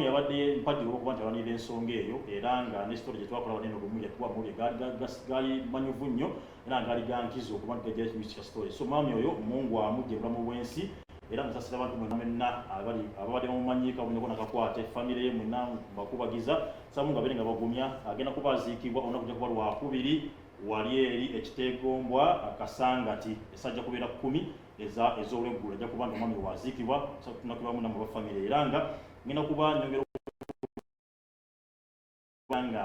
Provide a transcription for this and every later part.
yabadde mpajjira okuba nti abalwanirira ensonga eyo era nga ne story gye twakola banene ogumuya tuwamuye gaali manyuvu nnyo era ngaali gankiza okuba nti gajja ekimu kya story so mwami oyo Mungu amujja obulamu bw'ensi era musasira abantu mwenna ababadde bamumanyiika bunyoko nakakwate famire ye mwenna bakubagiza samu nga bere nga bagumya agenda kubaziikibwa olunaku kujja kuba lwakubiri wali eri ekiteegombwa akasangati esajja kubeera 10 ez'olweggulo ajja kuba nti omwami waziikibwa tunakubamu namwe bafamire era nga ngenda kuba nyongera nga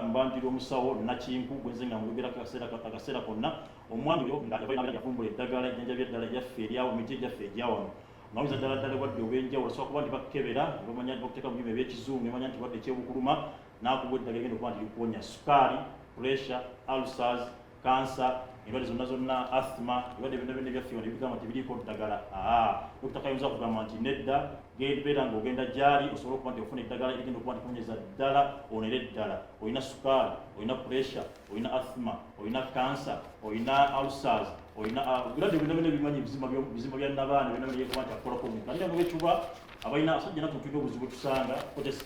mbanjira omusawo nakinku gwenze nga muyogera akaseera konna omwami oyo nga yavumbula eddagala ejjanjabi eddala lyaffe eryawo emiti egyaffe egyawano ngawuza ddala ddala wadde obwenjawulo osobola kuba nti bakebera bamanya nti bakuteeka mu byuma ebyekizungu nemanya nti wadde ekyebukuluma n'akuba eddagala egenda okuba nti likuwonya sukaali pressure ulcers cancer endwadde zonna asthma endwadde byonna byaffe ono ebigamba nti biriiko ddagala dokita kayinza kugamba nti nedda beera ng'ogenda gyali osobola okuba nti ofuna eddagala erigenda okuba nti kunyeza ddala onere ddala olina sukaali olina pressure olina asthma olina cancer olina ulcers olina ebirwadde byonna bimanyi bizima bya nabaana byonna byekuba nti akolako omuntu ate nga bwekiba abalina asajja natutulira obuzibu tusanga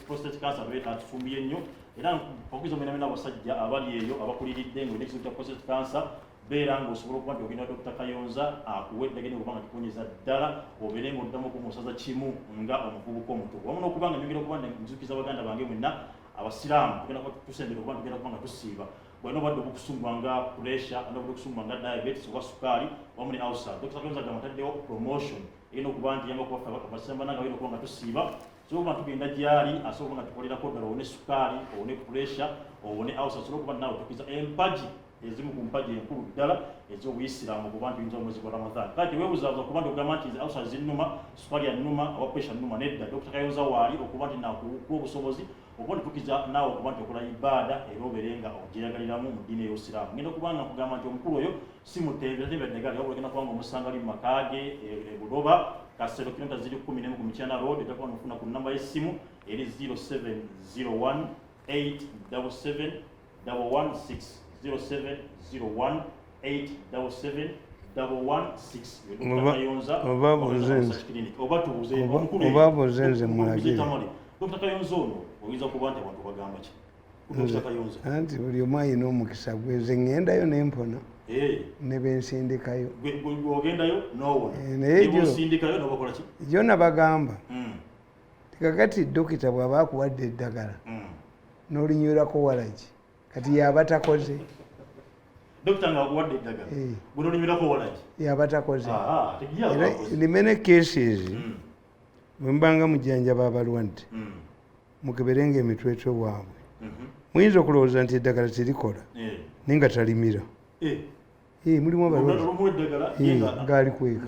prostate cancer atufumbiye ennyo era okuiza mwenamena abasajja abali eyo abakuliridde ng'olina ekizibu kya prostate cancer beera ng'osobola okuba nti ogenda Dr. Kayonza akuwa eddagala okuba nga kikunyeza ddala obeere ng'oddamu okumusaza kimu nga omuvubuka omuto wamu n'okuba nga nyongera okuba nzukiza baganda bange mwenna abasiraamu tugenda kuba tusembera okuba nti tugenda kuba nga tusiiba bwalina obadde obukusumbuwa nga pressure alina obadde okusumbuwa nga diabetes oba sukaali wamu ne ulcer Dr. Kayonza agamba ataddewo promotion erina okuba nti yamba kubaffe abasembana nga balina okuba nga tusiiba sobola kuba tugenda gyali asobola nga tukolerako ddala owone sukaali owone pressure owone ulcer sobola okuba nti nawe tukiza empaji ezimu ku mpaji enkulu ddala ez'obuyisiraamu okuba nti oyinza omwezi gwa Ramadan kati weebuzaabuza okuba nti ogamba nti ulcer zinnuma sukaali annuma oba pressure nnuma nedda Dr. Kayonza waali okuba nti nakuwa obusobozi okuba nti tukiza naawe okuba nti okola ibaada era obeere nga ogyeyagaliramu mu ddiini ey'obusiraamu ngenda okuba nga nkugamba nti omukulu oyo si mutembera ddagala wabula ogenda kuba nga omusanga ali mu makaage Buloba Kasero kilomita ziri 11 ku Mityana Road ejja kuba nofuna ku nnamba y'essimu eri 0701 877 116 0701 877 116 oba buzenze mulagire Dr. Kayonza ono oyinza kuba nti abantu bagamba ki Dr. Kayonza anti buli omu alina omukisa gwe nze ŋŋendayo n'empona ne bensindikayo ogendayo n'owona nsindikayo n'obakola ki gyo nabagamba kakati dokita bw'aba akuwadde eddagala n'olinywirako walagi kati yaba takoze dokita ng'akuwadde eddagala gwe n'olinywirako walagi yaba takoze limene cases bwe mubanga mujjanjaba abalwadde mukeberenga emitwetwe waabwe muyinza okulowooza nti eddagala terikola naye nga talimira mulimu abalwadde ngaali kweka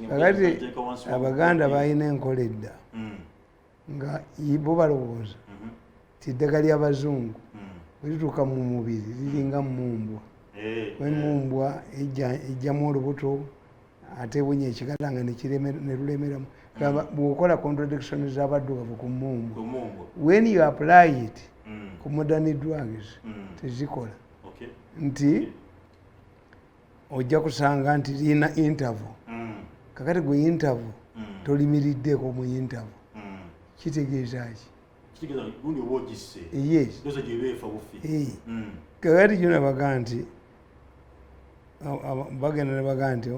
kakati abaganda balina enkola edda nga bo balowooza ti eddagala ly'abazungu bwe lituuka mu mubiri liringa mumbwa emumbwa ejjamu olubuto ate bunya ekigala nga ne lulemeramu bw'okola contradiction z'abaddugavu ku mumbwa when you apply it ku modern drugs tezikola nti ojja kusanga nti lina interval kakati gwe interval tolimiriddeko mu interval kitegeeza ki yes kakati gyo nabaga nti bagenda nebaga nti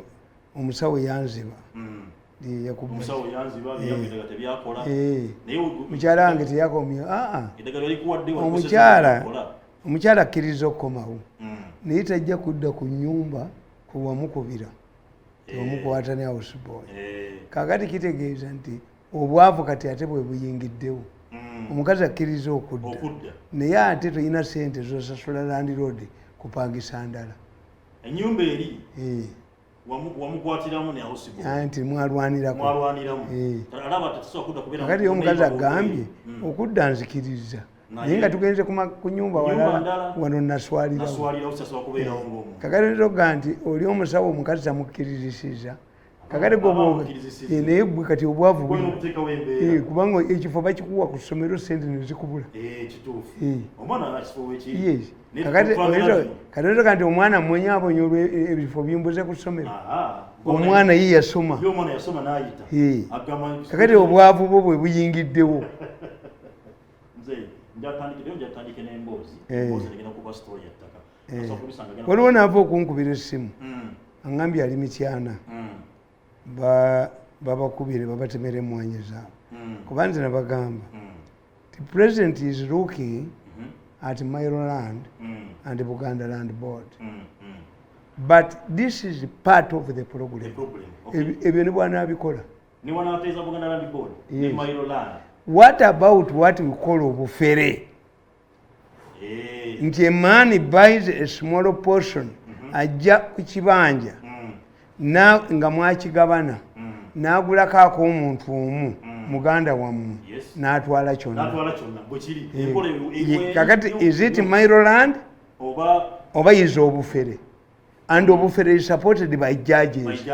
omusawo yanziba mukyala wange teyakomye omukyala akkiriza okukomawo naye tajja kudda ku nnyumba kuwamukubira tewamukwata ne houseboy kakati kitegeeza nti obwavu kati ate bwe buyingiddewo omukazi akkiriza okudda naye ate toyina sente zosasula landiroodi kupangisa ndala enyumba eri wamukwatiramu ne houseboy anti mwalwaniramu kakati omukazi agambye okudda nzikiriza naye nga tugenze ku nyumba walala wano naswalirawo kakati toga nti oli omusawo omukazi tamukkirizisiza kakati naye gwe kati obwavu kubanga ekifo bakikuwa ku ssomero sente nezikubula kati otoka nti omwana mwenyabonyolwa ebifo bimbuze ku ssomero omwana ye yasoma kakati obwavu bwo bwe buyingiddewo waliwo naava okunkubira essimu aŋambye ali mityana babakubire babatemera emwanyi zaabwe kuba nti nabagamba the president is looking at Mirundi and Buganda Land Board but this is part of the problem ebyo ne bwanaabikola what about what we call obufere nti a man buys a small portion ajja ku kibanja nga mwakigabana n'agulako ak'omuntu omu muganda wammwe n'atwala kyonna kakati is it Miruland oba is obufere and obufere is supported by judges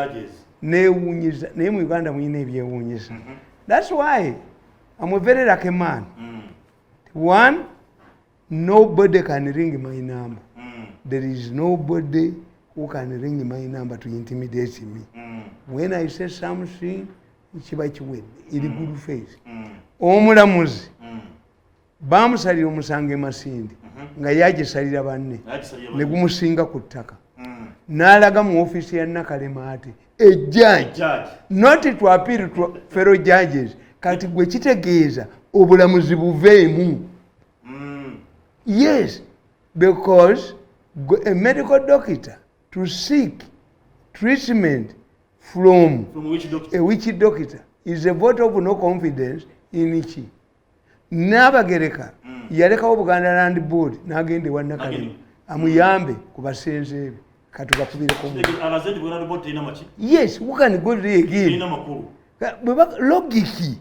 newunyiza naye mu Uganda muyina ebyewunyisa that's why I'm a very lucky man one nobody can ring my number there is nobody who can ring my number to intimidate me when I say something kiba kiwedde iri good face omulamuzi bamusalira omusango Masindi nga yagisalira banne ne gumusinga ku ttaka n'alaga mu office ya Nakalema ati a judge not to appeal to fellow judges kati gwe kitegeeza obulamuzi buveemu yes because a medical doctor to seek treatment from a witch doctor is a vote of no confidence in it. Nabagereka yalekawo Buganda Land Board n'agenda ewa Nakalema amuyambe ku basenze ebyo katugakubireko yes who can go there again logiki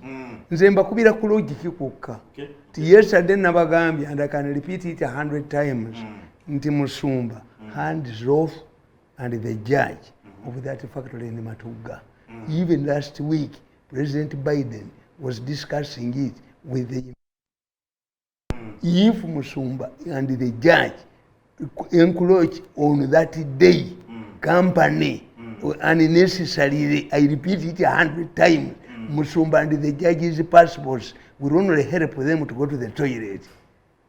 nze mbakubira ku logiki kwokka yesterday nabagambye and I can repeat it 100 times nti Musumba hands off and the judge of that factory in Matuga. Even last week, President Biden was discussing it with the if Musumba and the judge encroach on that day company unnecessarily, I repeat it 100 times, Musumba and the judge's passports will only help them to go to the toilet.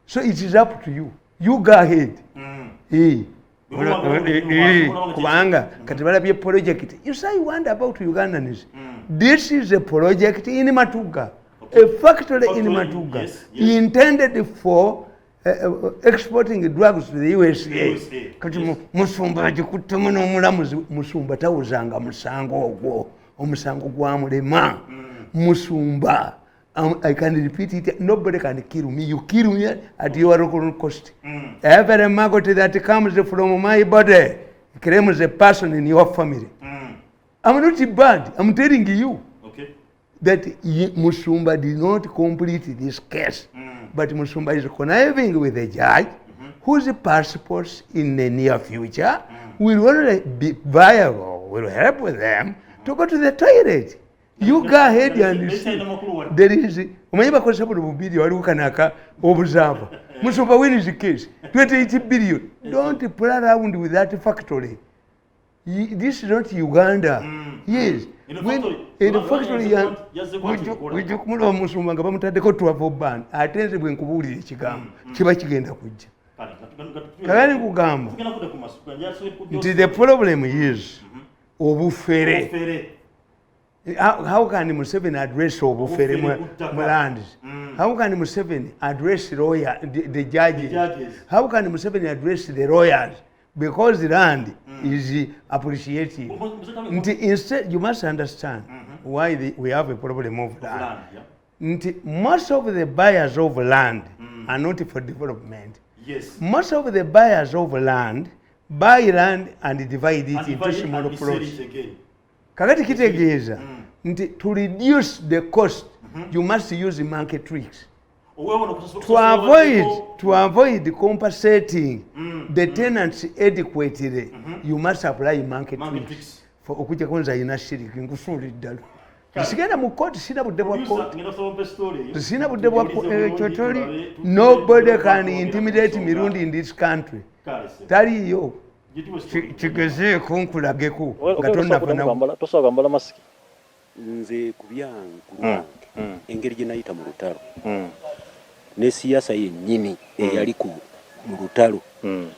So it is up to you. You go ahead. Kubanga kati balabye project. You say you wonder about Ugandans. This is a project in Matuga, a factory in Matuga, intended for exporting drugs to the USA. Kati Musumba agikuttemu n'omulamuzi Musumba tawuzanga musango ogwo omusango gwa mulema Musumba. I can repeat it. Nobody can kill me. You kill me at your own cost. Every maggot that comes from my body claims a person in your family. I'm not bad. I'm telling you that Musumba did not complete this case. But Musumba is conniving with a judge whose passports in the near future will only be viable, will help them to go to the toilet. You go ahead and see. There is omanyi bakozesa buno bubiri waliwo kanaka obuzava Musumba win is the case 28 billion. Don't play around with that factory. This is not Uganda. Yes. In the factory wijukumula Musumba nga bamutaddeko 12 ban atenze bwe nkubuulira ekigambo kiba kigenda kujja kagani kugamba nti the problem is obufere. How can Museveni address obufere mu land? How can Museveni address the judges? How can Museveni address the lawyers? Because the land is appreciated. Instead, you must understand why we have a problem of land. Most of the buyers of land are not for development. Yes. Most of the buyers of land buy land and divide it into small plots. Kakati kitegeeza nti to reduce the cost you must use market tricks to avoid compensating the tenants adequately. You must apply market tricks. okujja kunza ina shiriki ngusuula eddala sigenda mu kooti sina budde bwa kooti sina budde bwa ekyo toli nobody can intimidate Mirundi in this country taliyo kigezeeko nkulageko nga tonnafuna tosagambala masiki nze kubyange engeri gye nayita mu lutalo ne siyasa yennyini eyali mu lutalo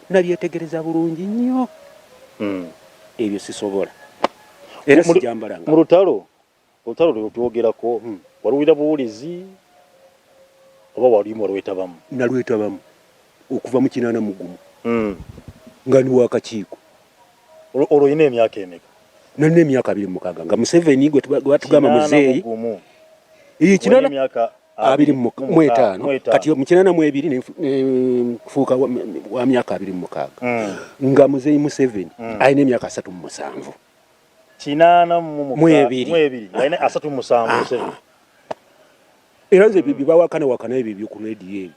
nabyetegereza bulungi nnyo ebyo sisobola era sijambalanga mu lutalo lwetwogerako waluwira buwulizi oba walimu walwetabamu nalwetabamu okuva mu 81 nga ndi wakakiiko olwo yina emyaka emeka nalina emyaka 26 nga Museveni gwe batugamba muzeeyi emyaka 25 kati mu 82 nfuuka wa myaka 26 nga muzeeyi Museveni alina emyaka 37 82 alina 37 era nze bibawakana ebyo ku radio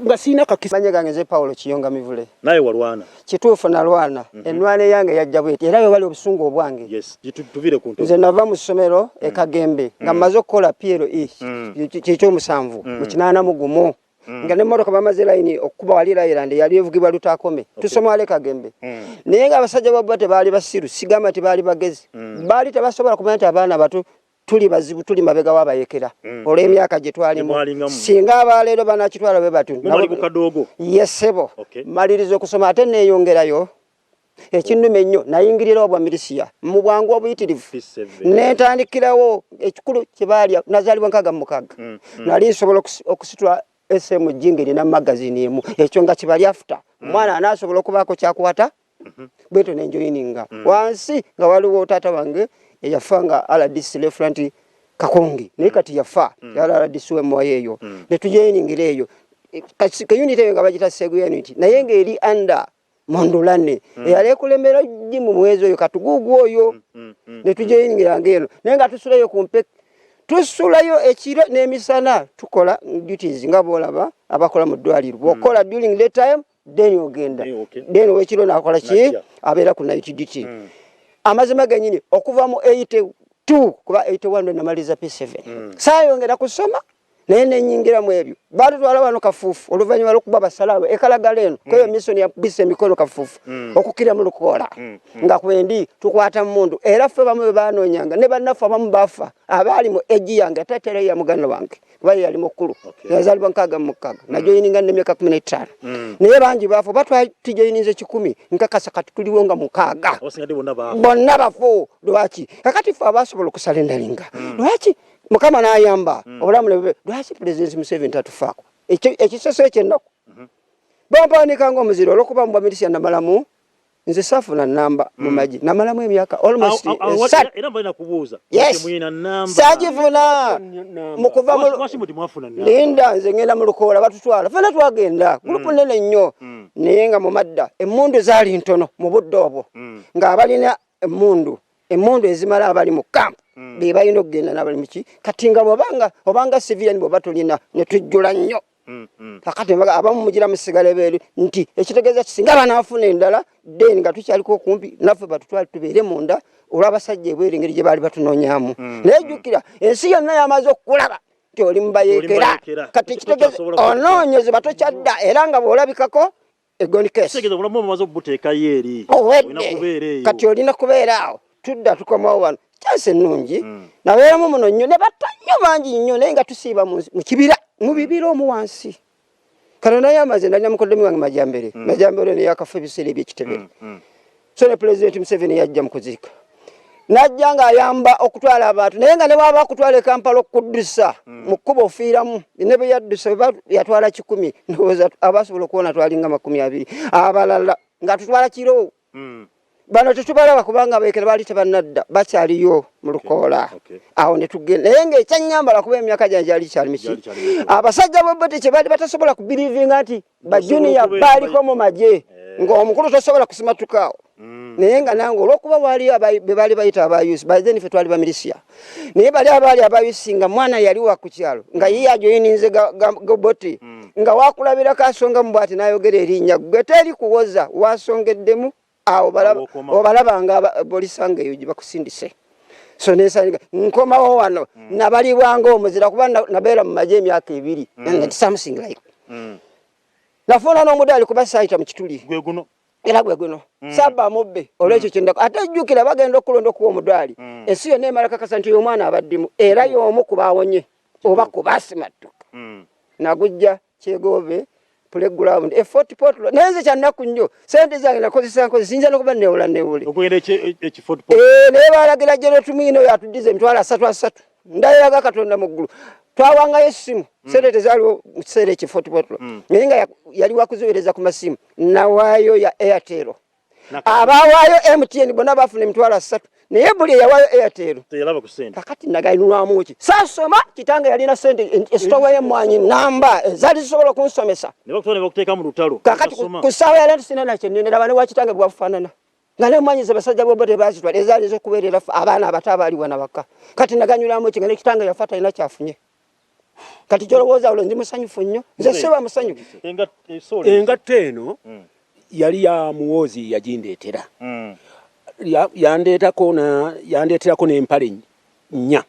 nga siina kakisanya gange nze Paulo Kiyonga Mivule naye walwana kituufu nalwana enwana yange yajja bweti era yo bali obusungu obwange yes tuvire ku nze nava mu ssomero Kagembe nga maze okukola PLE ky'omusanvu mu 81 nga n'emmotoka bamaze layini okuba wali Island yali evugibwa Lutakome tusoma wale Kagembe naye nga abasajja babo tebaali basiru sigamba tebaali bagezi baali tebasobola kumanya nti abaana bato tuli bazibu tuli mabega wabayekera olw'emyaka gye twalimu singa abaleero banakitwala bwe batu yesebo maliriza okusoma ate neeyongerayo ekinnuma ennyo nayingirira obwa milisiya mu bwangu obuyitirivu netandikirawo ekikulu kyebaalya nazaalibwa 66 nali nsobola okusitula SMG ng'erina magazini emu ekyo nga kibali afuta omwana anaasobola okubaako kyakwata bweto nenjoyininga wansi nga waliwo taata wange eyafanga RDC Lefranti Kakongi naye kati yafa yala RDC wemoyo eyo netujoyiningira eyo ka unit eyo nga bagita Segu unit naye ng'eri under Mondulane eyali ekulembera jimu mwezi oyo katugugu oyo netujoyiningira ng'eno naye nga tusulayo kumpe tusulayo ekiro n'emisana tukola duties nga bolaba abakola mu ddwaliro bwokola during the time then ogenda then wekiro nakola ki abeera ku night duty amazima ganyini okuva mu 82 kuba 81 namaliza P7 saayongera kusoma naye nenyingira mu ebyo batutwala wano Kafuufu oluvannyuma lw'okuba basalawe ekalagala eno kweyo mission ya bise emikono Kafuufu okukira mu Lukola nga kwendi tukwata mundu era ffe bamu banoonyanga ne bannaffe abamu bafa abaali mu eji yange tatere ya muganda wange bayi yali mukulu yazalibwa 66 najoyininga n'emyaka 15 naye bangi bafu batwatijoyininze 10 nkakasa kati tuliwo nga 6 bonna bafu lwaki kakati ffe abasobola okusala endalinga lwaki Mukama n'ayamba obulamu lebe lwaki President Museveni tatufaako ekisoso ekyennaku bampanika nga omuziro olwokuba mu bamilisiya namalamu nze safuna namba mu maji namalamu emyaka almost era mbalina kubuuza muyina namba sajifuna mukuva linda nze ngenda mu Lukola batutwala fena twagenda gulupu nene nnyo naye nga mu madda emmundu zaali ntono mu budde obwo nga abalina emmundu ezimala abali mu kampu bebalina okugenda n'abali muki kati nga obanga civilian bwe batulina ne tujjula nnyo kakati abamu mugira musigale beeru nti ekitegeeza kisinga banaafuna endala then nga tukyaliko okumpi naffe batutwale tubeere munda olw'abasajja ebweru engeri gye baali batunoonyaamu naye jjukira ensi yonna yamaze okulaba nti oli mubayekera kati ekitegeeza onoonyeze batokyadda era nga bw'olabikako egoni kesi kati olina kubeera awo tudda tukomawo wano kyase nnungi nabeeramu muno nnyo ne batta nnyo bangi nnyo naye nga tusiiba mu kibira mu bibira omu wansi kano naye amaze nalina mukoddomi wange majambere naye akafa ebiseera ebyekitebere so ne President Museveni yajja mu kuziika najja ng'ayamba okutwala abantu naye nga ne bwaba akutwala e Kampala okuddusa mu kkuba ofiiramu ne bwe yaddusa yatwala 10 ndowooza abasobola okuwona twalinga 20 abalala nga tutwala kiro bano tetubalaba kubanga beekera baali tebannadda bakyaliyo mu Lukola awo ne tugenda naye ng'ekyanyambala kuba emyaka gyange gyali kyali miki abasajja b'obote kye baali batasobola kubirivinga nti bajuniya baaliko mu magye ng'omukulu tosobola kusimatukaawo naye nga nange olw'okuba waali be baali bayita abayusi by then ffe twali bamilisiya naye bali abaali abayusi nga mwana yali wa ku kyalo nga ye ajoyininze gobote nga waakulabirako asonga mu bwati n'ayogera erinnya gwe teri kuwoza wasongeddemu awo obalabanga bolisanga eyo bakusindise so nesanga nkomawo wano nabalibwanga omuzira kuba nabeera mu maje emyaka 2 and something like nafuna n'omudali kuba saita mu kituli gwe guno era gwe guno saba mubbe olwekyo kyendako ate jjukira bagenda okulonda okuwa omudali ensi yonna emala kakasa nti omwana abaddimu era y'omu kubaawonye oba kubasimattuka nagujja kyegove playground effort potlo nenze kyannaku nnyo sente zange nakozesa sinza nokuba newule okugenda ekifort naye balagira jeno tumino yatudize emitwalo 3 ndayiraga katonda mu ggulu twawangayo essimu sente tezaaliwo mu kiseera ekifort potlo naye nga yali wakuziwereza ku masimu nawaayo ya airtel abawaayo MTN bonna bafuna emitwalo 3 naye buli eyawaayo airtel teyalaba ku sente kakati nagayinulwamu ki saasoma kitange yalina sente esitowa y'emmwanyi namba ezaali zisobola okunsomesa ne bakuteeka mu lutalo kakati ku ssaawa yali sina nakyenene laba ne wakitange bwafaanana nga n'emmwanyi ze basajja bobo tebazitwala ezaali ez'okubeerera abaana abato abaali wana baka kati naganyulamu ki nga nekitange yafa talina kyafunye kati kyolowooza olwo ndi musanyufu nnyo nze seba musanyufu engatta eno yali ya muwoozi yagindeetera yandeeterako n'empale nnya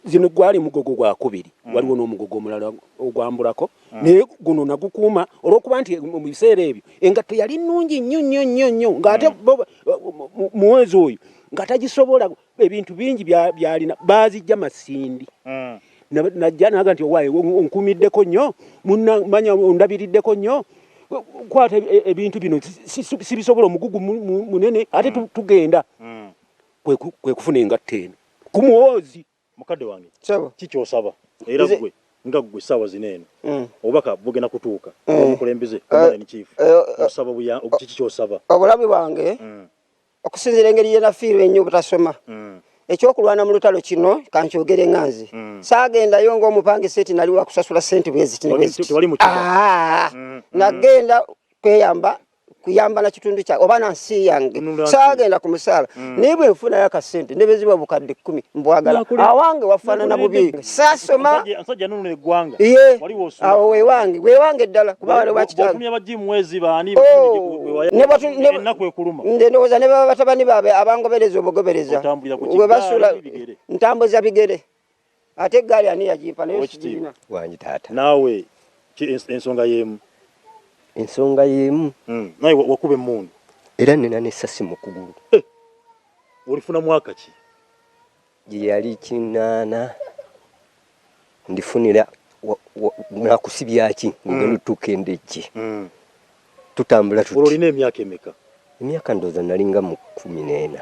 zino gwali mugogo gwa 2 waliwo n'omugogo omulala ogwambulako naye guno nagukuuma olw'okuba nti mu biseera ebyo engatto yali nnungi nnyo ng'ate muwoozi oyo nga tagisobola ebintu bingi byalina baazijja masindi najja naga nti owaaye onkuumiddeko nnyo manya ondabiriddeko nnyo kwata ebintu bino sibisobola omugugu munene ate tugenda kwe kufuna engatta eno ku muwoozi mukadde wange kikyosaba era gwe nga gwe ssaawa zino eno obubaka bugenda kutuuka omukulembeze omulani chief osaba kikyosaba obulabi bwange okusinziira engeri yenafiirwa ennyo obutasoma ekyokulwana mu lutalo kino kankyogere enganzi saagendayo ng'omupangisa eti nali wakusasula sente bweziti nagenda kuyamba na kitundu kya oba nansi yange saagenda ku musaala naye bwe nfunayo akasente ne beziba bukadde 10 mbwagala awange wafaanana bubi saasoma awo wewange ddala kuba wale wakitange nze ndowooza ne baba batabani baabwe abangobereza obugobereza we basula ntambuza bigere ate eggaali ani yagimpa naye sigiina wangi taata naawe ensonga y'emu naye wakuba emmundu era nina n'essasi mu kugulu olifuna mwaka ki gye yali 8 ndifunira nakusibyaki ngenda otuuka endejje tutambula tuti olina emyaka emeka emyaka ndowooza nalinga mu 14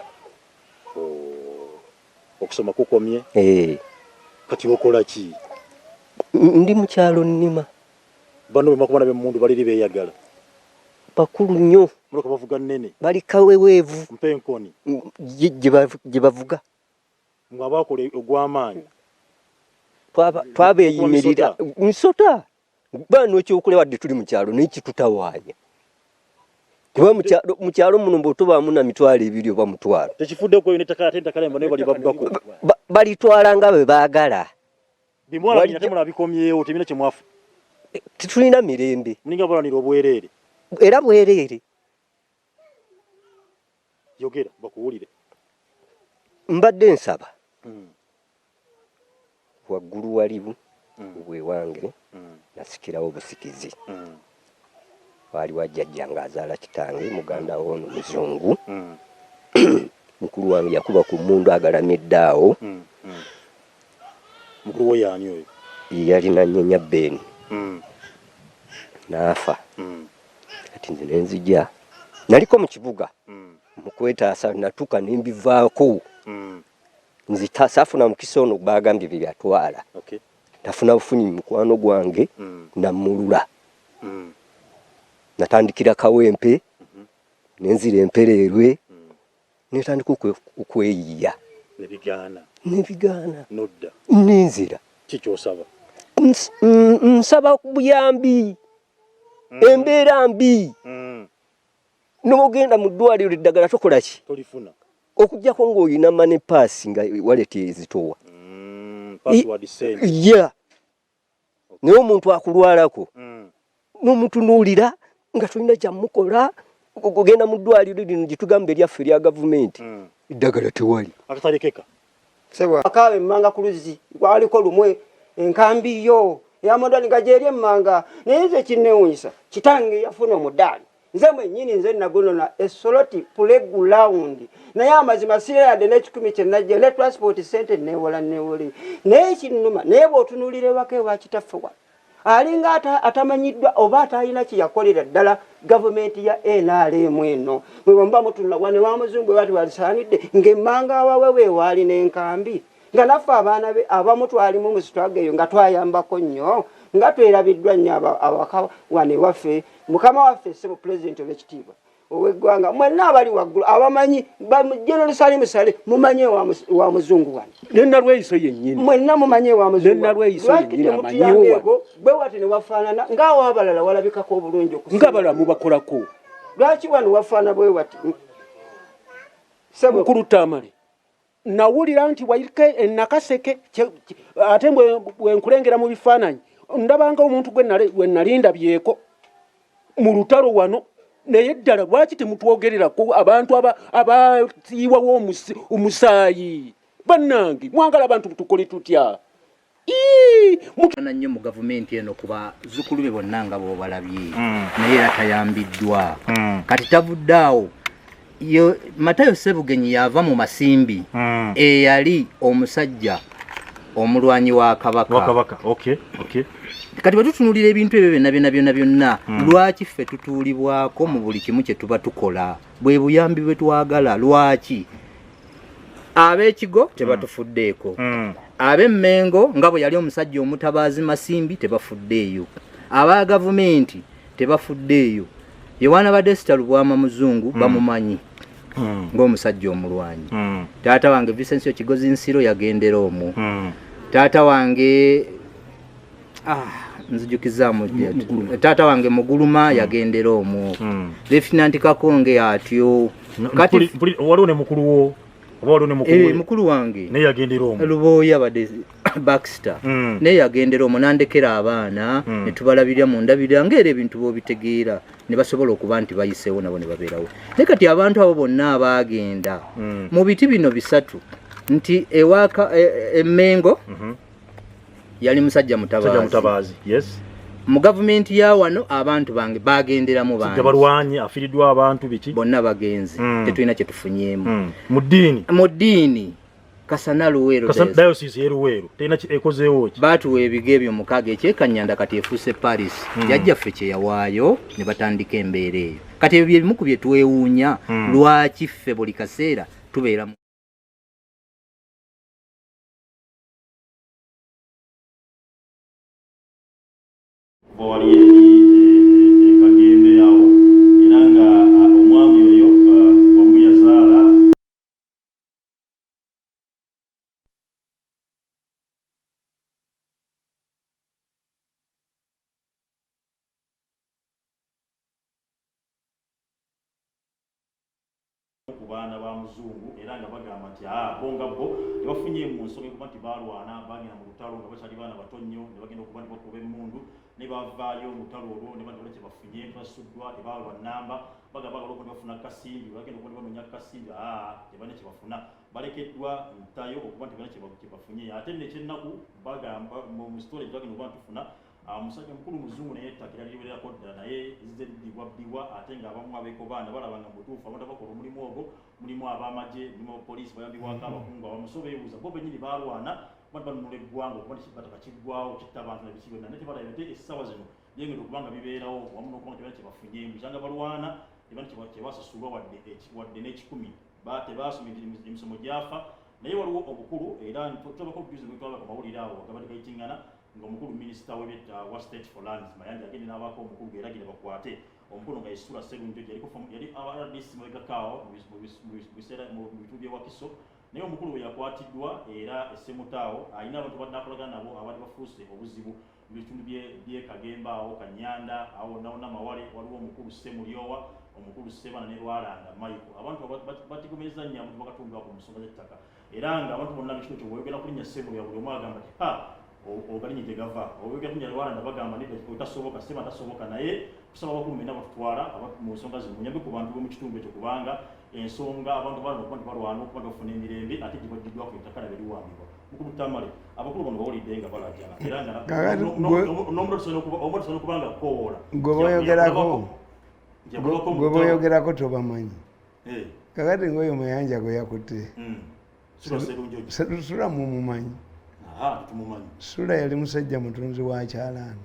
okusoma kukomye kati okola ki ndi mu kyalo nnima bano bemakubana b'emmundu baliri beeyagala bakulu nnyo muloka bavuga nnene bali kaweweevu mpe enkoni gye bavuga ng'abaakola ogw'amaanyi twabeeyimirira nsota baano ekyokulya wadde tuli mu kyalo naye kitutawaanya kuba mu kyalo muno bw'otobaamu na mitwalo 2 oba mutwalo tekifuddeko yo nettaka ate entakala emba naye bali babbako balitwala nga bwe baagala bimwala ate mulaba bikomyewo temina kye mwafu tetulina mirembe mulinga balanira obwereere era bwereere yogera bakuwulire mbadde nsaba waggulu walibu bwe wange nasikirawo obusikizi wali wajjajja ng'azaala kitange muganda w'ono muzungu mukulu wange yakuba ku mmundu agalamidde awo mukulu wo yaani oyo yalina nnyenya bbeeni naafa kati nze nenzija naliko mu kibuga mu kwetaasa natuuka ne mbivaako nzita saafuna mukisa ono baagambye bye byatwala nafuna bufunyi mukwano gwange nammulula natandikira kawempe nenzira empereerwe netandika okweyiya nebigaana nenzira kikyosaba nsaba buyambi embeera mbi n'ogenda mu ddwaliro eddagala tokola ki tolifuna okujjako ng'olina mane paasi nga waleti ezitowa naye omuntu akulwalako n'omutunuulira nga tolina kyamukola kugenda mu ddwaliro lino gitugamba eryaffe erya gavumenti eddagala tewali akatalekeka sebo akawe mmanga ku luzzi kwaliko lumwe enkambi yo eyamodani nga gyeri emmanga naye nze kinnewunyisa kitange yafuna omudaali nze mwennyini nze nagunona esoloti playground naye amazima sirayadde n'ekikumi kyenajja ne transport center newola naye kinnuma naye bw'otunuulira ewaka ewa kitaffe wa alinga atamanyiddwa oba atalina kyeyakolera ddala gavumenti ya NRM eno bwe bamba mutunula wane wa muzungu bwe bati walisaanidde ng'emmanga awawe weewaali n'enkambi nga naffe abaana be abamu twalimu mu sitwaga eyo nga twayambako nnyo nga twerabiddwa nnyo awaka wane waffe mukama waffe ssebo pulezidenti ow'ekitiibwa ow'eggwanga mwenna abali waggulu abamanyi General Salim Sale mumanye wa muzungu wano nennalweyiso yennyini mwenna mumanye wa muzungu nennalweyiso yennyini amanyiwa bwe wati ne wafaanana ng'awo abalala walabikako obulungi ng'abalala mubakolako lwaki wano wafaana bwe wati mukulu Tamale nawulira nti wayike enakaseke ate bwe nkulengera mu bifaananyi ndabanga omuntu gwe nalinda byeko mu lutalo wano naye ddala lwaki temutwogererako abantu abatiiwawo omusaayi bannange mwagala abantu tukole tutya mutana nnyo mu gavumenti eno kuba zukulu be bonna nga bw'obalabye naye era tayambiddwa kati tavuddaawo Matayo Sebugenyi yava mu Masimbi eyali omusajja omulwanyi wa kabaka okay kati batutunulira ebintu ebyo byonna lwaki ffe tutuulibwako mu buli kimu kye tuba tukola bwe buyambi bwe twagala lwaki ab'ekigo tebatufuddeeko ab'emmengo nga bwe yali omusajja omutabaazi Masimbi tebafuddeeyo aba gavumenti tebafuddeeyo Yowana Badesta Lubwama muzungu bamumanyi ng'omusajja omulwanyi taata wange Vicencio Kigozi Nsiro yagendera omwo taata wange nzijukizaamu taata wange Muguluma yagendera omwo Lieutenant Kakonge atyo kati waliwo ne mukulu wo mukulu wange ne yagendera omwo Luboya bade Baxter ne yagendera omwo nandekera abaana ne tubalabirira mu ndabirira ng'era ebintu b'obitegeera ne basobola okuba nti bayiseewo nabo ne babeerawo naye kati abantu abo bonna abaagenda mu biti bino bisatu nti ewaka Emmengo yali musajja mutabazi yes mu gavumenti ya wano abantu bange bagenderamu bange balwanyi afiridwa abantu biki bonna bagenzi tetulina kye tufunyeemu mu ddiini Kasana Luweero diocese ye Luweero tena ekozeewo ki batuwa ebigo ebyo mukaaga ekyekanyanda kati efuuse Paris yajjaffe kye yawaayo ne batandika embeera eyo kati ebyo byebimu ku bye twewuunya lwaki ffe buli kaseera tubeera kagembe yawo era nga omwami oyo wamuyazaala ku baana ba muzungu era nga bagamba nti bonga bo tebafunye mu nsonga ekuba nti balwana bagenda mu lutalo nga bakyali baana bato nnyo ne bagenda okuba nti bakuba emmundu ne bavaayo olutalo olwo ne bali kye bafunye basuddwa tebalwa nnamba bagamba okuba bafuna kasimbi bagenda okuba banoonya kasimbi tebane kye bafuna balekeddwa ntayo okuba nti bane kye bafunye ate nekyennaku bagamba mu sitole gye bagenda okuba ntufuna omusajja mukulu muzungu naye ettaka era liwererako ddala naye ziddibwabbibwa ate ng'abamu abeeko baana balabanga mu butuufu abantu abakola omulimu ogwo mulimu ab'amagye mulimu abapoliisi bayambibwako abakungu abamuso beebuuza bo bennyini balwana bati banunula eggwanga okuba nti kiggwawo kitta abantu nebiki byonna naye tebalaba ate essaawa zino byengenda okuba nga bibeerawo wamu n'okuba nga tebana kye bafunyeemu kyanga balwana tebana kye basasulwa wadde n'ekikumi tebasoma emisomo gyafa naye waliwo obukulu era tubako bujuzi bwetwaba ku mawulire awo gabadde gayitingana ng'omukulu minisita wa state for lands Mayanja agende n'abaako omukulu geragire bakwate omukulu nga yesula Sserunjo yali RDC mabegakaawo mu bitundu by'ewakiso naye omukulu we yakwatiddwa era essemutaawo alina abantu baddakolagana nabo abali bafuuse obuzibu mu bitundu by'e Kagemba awo Kanyanda awo Namawale waliwo omukulu Ssemulyowa omukulu Ssebana ne Lwalanga Michael abantu batigomeza nnyo abantu bakatundibwa ku nsonga z'ettaka era nga abantu bonna bikino kyo bweyogera kulinnya Ssemulyowa buli omu agamba nti ogalinye gye gava oyogera kunyalwala ndabagamba otasoboka sema tasoboka naye kusaba bakulu mena batutwala mu nsonga zino munyambe ku bantu mu kitundu ekyo kubanga ensonga abantu balina okuba balwana okuba bafuna emirembe ate gibaddwa ku ettaka lyaliwambibwa mukulu Tamale abakulu bano bawulidde nga balajana era nga n'omuntu asobola okubanga koowola gwe boyogerako tobamanyi kakati ngoyo muyanja gwe yakutte sula mumumanyi sula yali musajja mutunzi wa kyalaani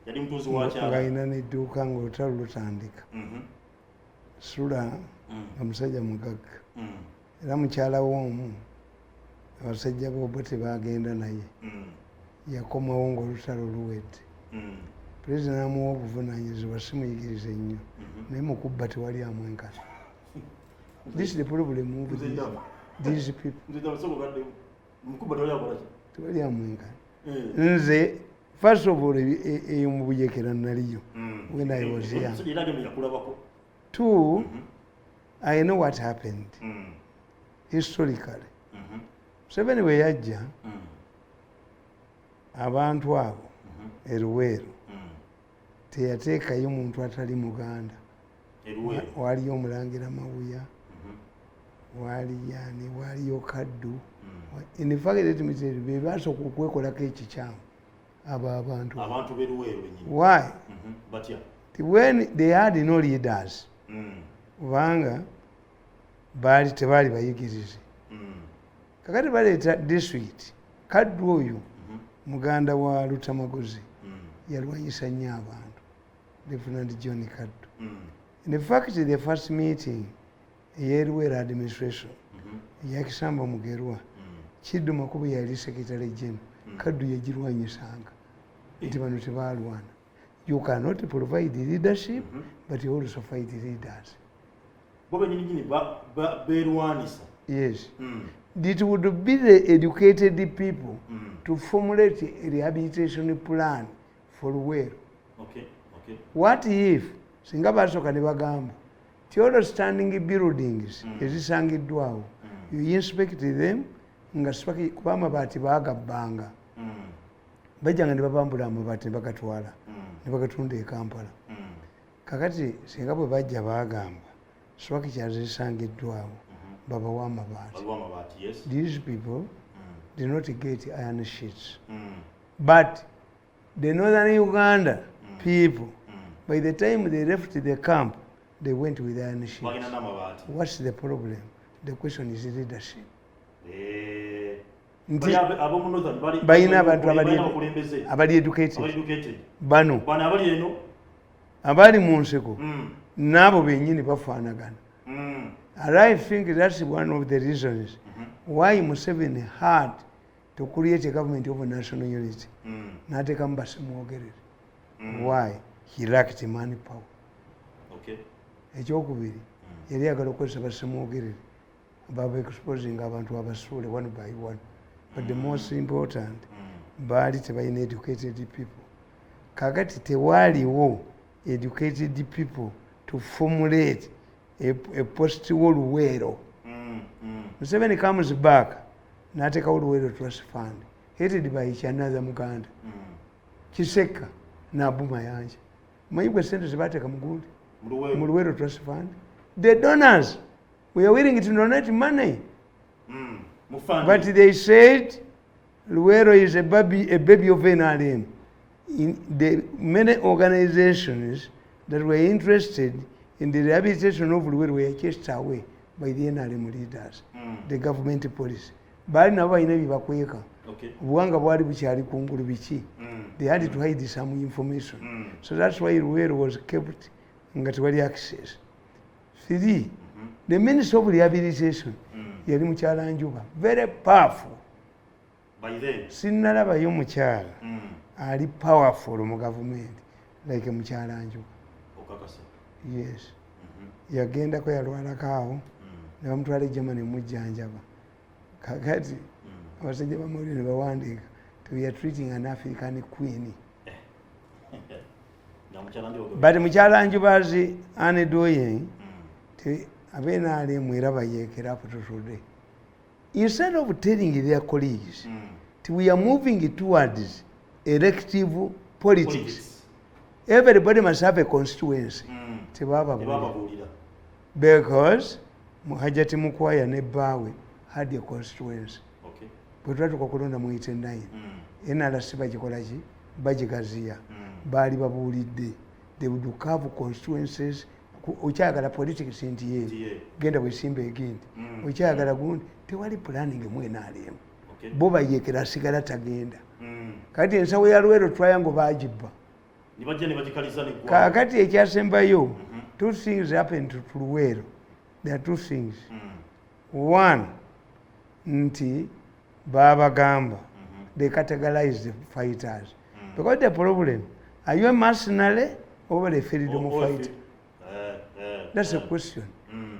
ng'alina n'edduuka ng'olutalo lutandika sula nga musajja mugagga era mukyala w'omu abasajja boobo tebagenda naye yakomawo ng'olutalo luwedde pulezida n'amuwa obuvunaanyizibwa simuyigirize nnyo naye mukubba tewali amwenkana. This is the problem with these people. Tewali amwenkana. Nze first of all eyo mu bujekera naliyo when I was young. Two, I know what happened historically. Museveni bwe yajja abantu abo eruweero teyateekayo muntu atali muganda. Waliyo omulangira Mawuya, waliyo Kaddu. In fact be basooka okwekolako ekikyamu abo abantu beruweero. Why? When they had no leaders kubanga tebaali bayigirize. Kakati baleeta district Kaddu oyo muganda wa Lutamagozi yalwanyisa nnyo abantu, Lieutenant John Kaddu. In fact, the first meeting ey'eruweero administration yakisamba Mugerwa Kiddu Makubu yali secretary general, Kaddu yagirwanyisanga nti bano tebaalwana. You cannot provide leadership but you also fight leaders. Yes. It would be the educated people to formulate a rehabilitation plan for Luweero. What if singa basooka ne bagamba ti all standing buildings ezisangiddwawo you inspect them nga kuba amabaati baagabbanga bajjanga ne babambula amabaati ne bagatwala ne bagatunda e Kampala. Kakati singa bwe bajja baagamba swaki kyazisangiddwawo babawa amabaati. These people did not get iron sheets. But the northern Uganda people, by the time they left the camp, they went with iron sheets. What's the problem? The question is leadership. Bayina abantu abali educated bano abali mu nseko n'abo bennyini bafaanagana. And I think that's one of the reasons why Museveni had to create a government of national unity. N'ateekamu basemwogerere. Why? He lacked manpower. Ekyokubiri yali ayagala okukozesa basemwogerere baba exposing abantu abasuule one by one. But the most important, baali tebalina educated people. Kakati tewaaliwo educated people to formulate a post-war Luweero. Museveni comes back, n'ateekawo Luweero Trust Fund, headed by another Muganda. Kiseka n'Abuma Yanja. Manyi bwe sente ze baateeka mu gundi mu Luweero Trust Fund. The donors were willing to donate money. But they said Luweero is a baby of NRM. In the many organizations that were interested in the rehabilitation of Luweero were chased away by the NRM leaders, the government police. Baali nabo balina bye bakweka. Obuwanga bwali bukyali kungulu biki. They had to hide some information. So that's why Luweero was kept nga tewali access. 3. The Minister of Rehabilitation yali mukyala Njuba, very powerful. By then Sinnalabayo mukyala ali powerful mu government like mukyala Njuba. Yes. Yagendako yalwalako awo ne bamutwala Germany mujjanjaba. Kakati abasajja bamawulire ne bawandiika we are treating an African queen. But mukyala Njubazi anedoye abenaali mwera bayeekera today. Instead of telling their colleagues we are moving towards elective politics. Everybody must have a constituency. Because Muhajati Mukwaya ne Bawe had a constituency. But what Kokolona Muite 9. NRC Bajikolaji, Bajigazia, Bali Babulide. They would have constituencies. Uchagala politics in the genda wesimbe again. Uchagala gun, they were planning a mwenarium. Boba yekera sigara tagenda. Kati ensawo ya Luwero triangle bajiba. Kakati ekyasembayo, two things happened to Luwero. There are two things. One, nti Baba Gamba, they categorize the fighters. Because the problem, are you a mercenary or a freedom fighter? That's a question.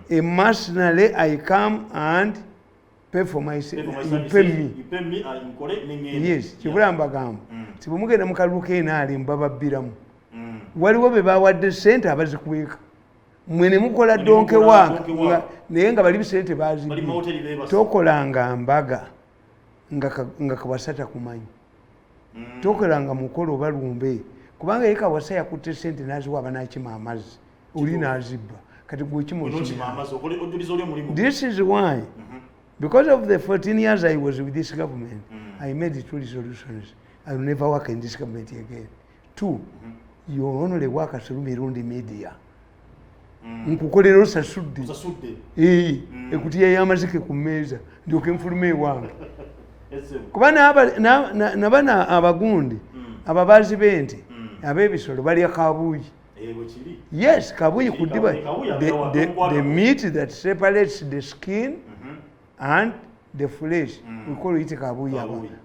A mercenary, I come and pay for myself. You pay me. You pay me and collect me. Yes. Chibulamba Gamba. Tibumuke mukaluke nali mbaba biramu. Waliwo be bawadde sente abazikuweka. Mwene mukola donke waka naye nga bali bisente bazi. Tokolanga mbaga nga Kawasata kumanyi. Tokolanga mukolo balumbe. Kubanga yeka wasa yakutte sente naziwa abanakima amazzi. Uli nazibba. Kati gwe kimo. This is why. Because of the 14 years I was with this government, I made two resolutions. I will never work in this government again. Two, you only work as Mirundi media. Nkukolera osasudde. Ekuti yamazike ku mmeeza ndyoke nfulume wange. Kuba nabana abagundi ababazi bente ab'ebisolo balya kabuyi. Yes, kabuyi kudiba the meat that separates the skin and the flesh. We call it kabuyi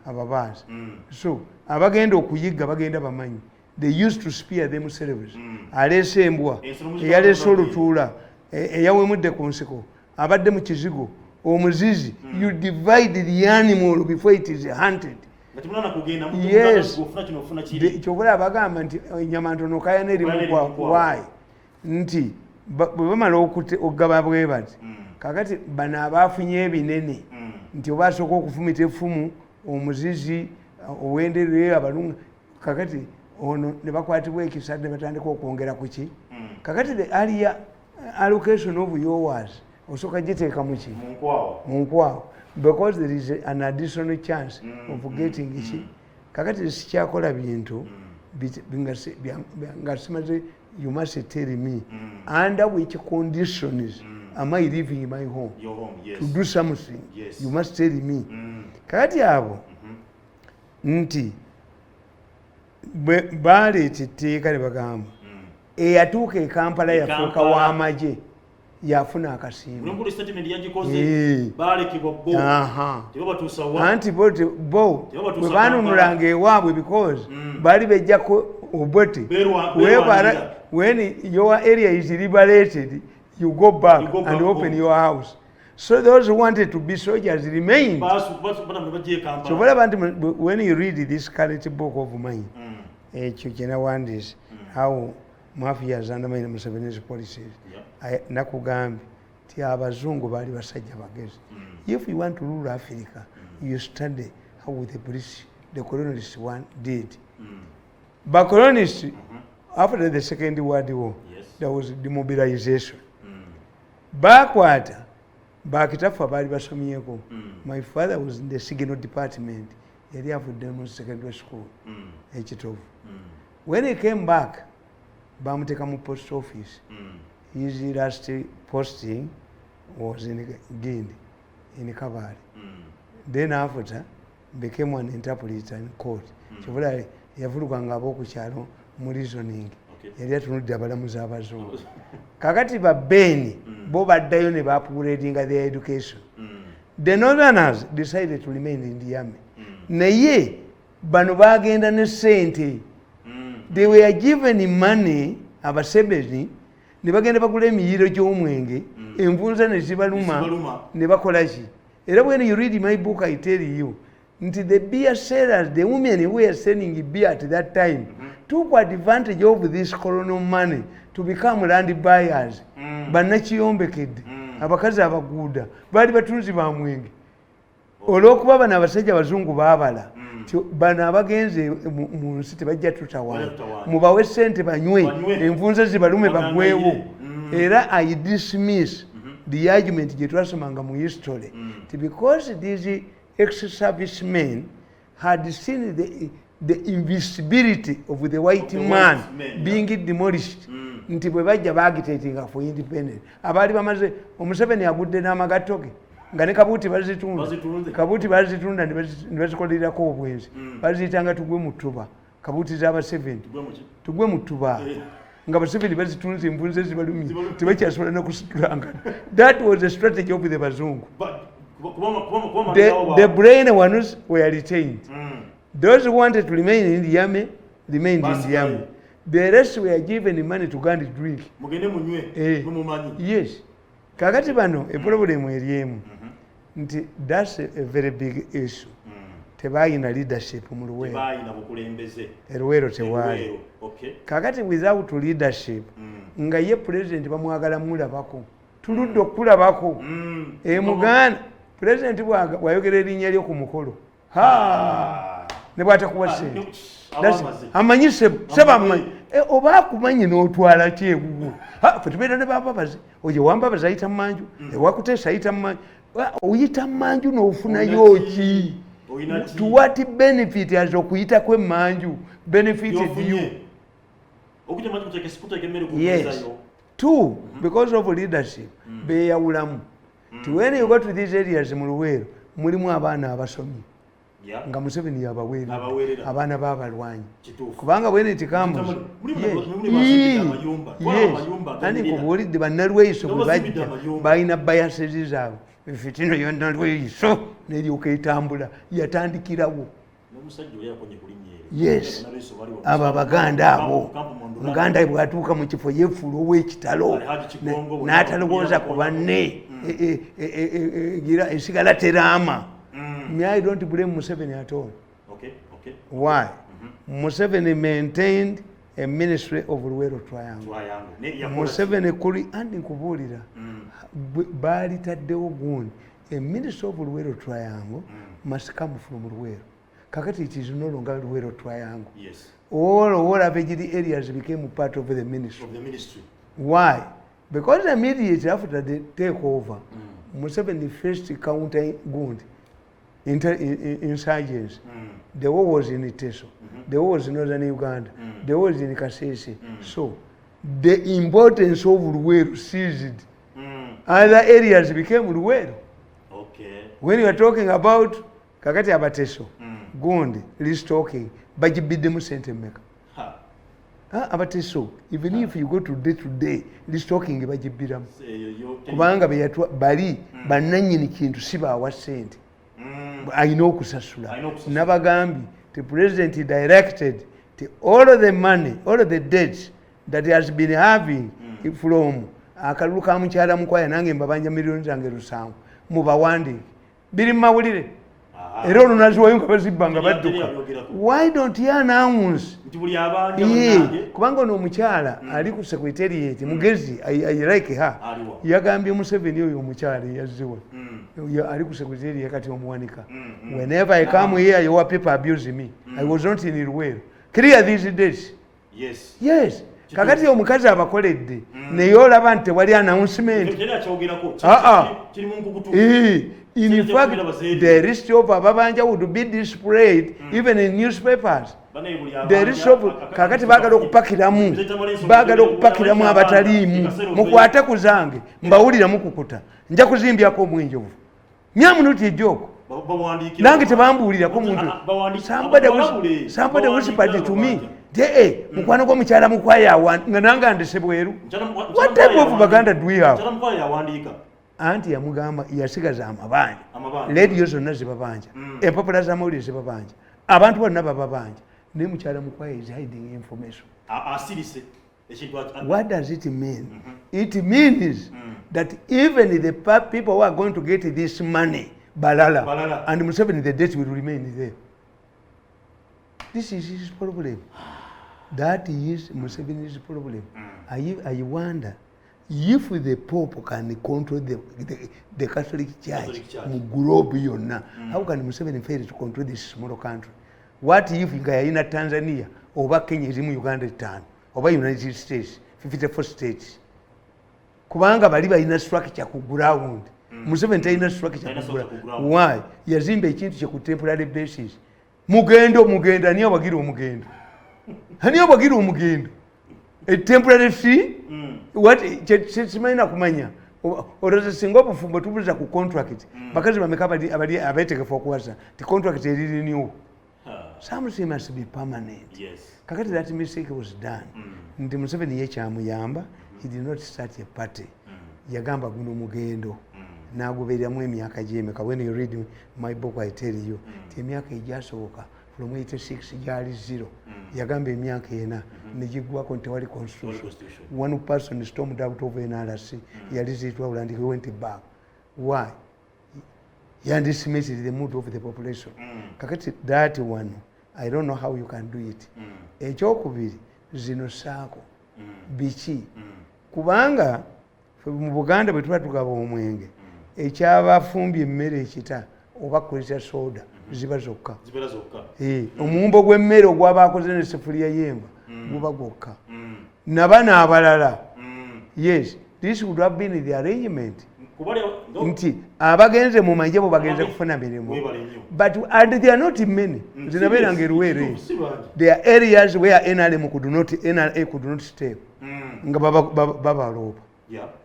ababazi. So abagenda okuyiga bagenda bamanyi. They used to spear themselves. Alese embwa, eyalese olutuula, eyawemudde ku nsiko, abadde mu kizigo, omuzizi. You divide the animal before it is hunted. Yes. Kyobula bagamba nti ennyama ntono kayana erimu why? Nti bwe bamala okugaba bwe bati. Kakati bano abaafunye ebinene nti oba asooka okufumita effumu, omuzizi, owenderere abalunga. Kakati ono ne bakwatibwa ekisa ne batandika okwongera ku ki. Kakati the earlier allocation of yours osooka giteeka mu ki? Mu nkwawa. Because there is an additional chance of getting ki. Kakati sikyakola bintu nga simaze, you must tell me under which conditions am I leaving my home? Your home, yes. To do something. Yes. You must tell me. Kakati abo nti baleeta etteeka ne bagamba eyatuuka e Kampala yafuuka w'amagye yafuna akasimba. Anti bo bwe baanunulanga ewaabwe because baali bejjako obote when your area is liberated you go back and open your house. So those who wanted to be soldiers remained. So when you read this current book of mine, one is how mafias undermine Museveni's policies. Nakugambye ti abazungu bali basajja bagezi. If you want to rule Africa, you study how the British, the colonialists did. But colonists, after the Second World War, there was demobilization. Backward, bakitafa bali basomyeko. My father was in the signal department. Yali avudde secondary school. When he came back, bamuteka mu post office. His last posting was in Guinea, in Kabale. Then after, became an interpreter in court. Kyobula yavulukanga ab'okukyalo mu reasoning. Yali atunudde abalamuzi abazungu. Kakati babeeni bo baddayo ne baupgradinga their education. The northerners decided to remain in the army. Naye bano bagenda ne sente. They were given money, abasebezi ne bagenda bagula emiyiro gy'omwenge, envunza ne zibaluma ne bakola ki. Era when you read my book I tell you nti the beer sellers, the women who were selling beer at that time took advantage of this colonial money to become land buyers. Bannakiyombekedde abakazi abaguuda baali batunzi ba mwenge. olw'okuba bano abasajja abazungu baabala bano abagenze mu nsi tebajja tutawaana mubawe ssente banywe envunze zibalume bagwewo era I dismiss the argument gye twasomanga mu history because these ex-servicemen had seen the invisibility of the white man being demolished nti bwe bajja bagitatinga for independence abaali bamaze Museveni agudde n'amagato ge nga ne kabuuti bazitunda ne bazikolererako obwenzi baziyitanga tugwe mu ttuba kabuuti z'aba 7 tugwe mu ttuba nga baseveni bazitunze envunze zibalumye tebakyasobola nakusitulanga. That was the strategy of the bazungu. The brain ones were retained. Those who wanted to remain in the army remained in the army. The rest were given money to go and drink. Yes. Kakati bano a problem eriemu nti that's a very big issue. Tebayina leadership mu Luweero. Tebayina bukulembeze. Luweero tewaali. Okay. Kakati without leadership nga ye president bamwagala mulabako. Tuludde okulabako. Muganda president bwayogera erinnya lyo ku mukolo. Ne bwatakuwa ssente. Amanyi seba amanyi. Oba akumanyi n'otwala ki ewuwo. Fe tubeera ne bababazi. Oye wambabazi ayita mmanju. Ewakuteesa ayita mmanju. Oyita mmanju n'ofunayo ki? To what benefit has okuyita kw'emmanju benefited you? Yes. Two, because of leadership. Beeyawulamu. When you go to these areas mu Luweero mulimu abaana abasomi. Nga Museveni yabaweerera abaana b'abalwanyi kubanga when it comes nani nkubuulidde bannalweyiso bwe bajja balina biases zaabwe fitino yonna lweyiso neryoka etambula yatandikirawo. Yes, abo abaganda abo omuganda bw'atuuka mu kifo yeefuula ow'ekitalo n'atalowooza ku banne esigala teraama. I don't blame Museveni at all. Okay. Why? Museveni maintained a ministry of Luweero Triangle. Museveni kuli andi nkubuulira baalitaddewo gundi a ministry of Luweero Triangle must come from Luweero. Kakati it is no longer Luweero Triangle. Yes. All Abegiri areas became part of the ministry. Why? Because immediately after the takeover, Museveni faced counter gundi. Insurgents. The war was in Iteso. The war was in northern Uganda. The war was in Kasese. So the importance of Luweero ceased. Other areas became Luweero. Okay. When you are talking about kakati abateso, gundi, restocking, bajibiddemu sente mmeka. Abateso, even if you go to day, restocking bajibbiramu. Kubanga bali bannannyini kintu si baawa sente. Alina okusasula. Nabagambye the president directed all of the money, all of the debts that he has been having from akalulu ka mukyala mukwaya nange mbabanja miliyoni zange 7 mubawandiike biri mu mawulire era olunaziwayo nga bazibbanga badduka. Why don't you announce kubanga ono omukyala ali ku secretariat mugezi I like her yagambye Museveni oyo omukyala yazziwa ali ku secretariat kati omuwanika. Whenever I come here your people abuse me. I was not in Luweero. Clear these days. Yes. Kakati omukazi abakoledde naye olaba nti tewali announcement. In fact, the list of ababanja would be displayed even in newspapers. The list of kakati bagala okupakiramu abataliimu mukwate ku zange mbawulira mukukuta nja kuzimbyako omwenjovu. Nyamunuti ejoko nange tebambuulirako muntu. Somebody whispered to me. Mukwano gw'omukyala mukwaya nga nange andese bweru. What type of Baganda do we have? Anti yamugamba yasigaza amabanja. Radio zonna zibabanja. Empapula z'amawulire zibabanja. Abantu bonna bababanja. Ne mukyala mukwaya is hiding information. What does it mean? It means that even the people who are going to get this money, Balala. And Museveni, the debt will remain there. This is his problem. That is Museveni's problem. I wonder if the Pope can control the Catholic Church mu globe yonna, how can Museveni fail to control this small country? What if nga yalina Tanzania oba Kenya eri mu Uganda 5 oba United States 54 states? Kubanga bali balina structure ku ground. Museveni talina structure ku ground. Why? Yazimba ekintu kye ku temporary basis. Mugenda ani abagira omugendo? Ani abagira omugendo? A temporary fee? What simaina kumanya oroza singa obufumbo tubuza ku contract bakazi bameka abetegefu okuwasa ti contract eriri new. Something must be permanent. Yes. Kakati that mistake was done. Ndi Museveni yekyamuyamba, he did not start a party. Yagamba guno mugendo. Nagobereramu emyaka gyemeka. When you read my book I tell you ti emyaka egyasooka from 86 gyali 0. Yagamba emyaka ena negigwako nti wali constitution. One person stormed out of NRC. Yalizitwa and he went back. Why? He underestimated the mood of the population. Kakati that one, I don't know how you can do it. Ekyokubiri zino saako biki kubanga mu Buganda bwe tuba tugaba omwenge ekyabafumbye emmere ekita oba kukozesa soda ziba zokka. Omuwumbo gw'emmere ogwabakoze n'eseffuliya y'enva guba gwokka. Nabana abalala, yes, this would have been the arrangement. Nti abagenze mu manje bo bagenze kufuna mirimu, but they are not many. Zinabeeranga eruwere. There are areas where NRA could not stay nga babaloopa.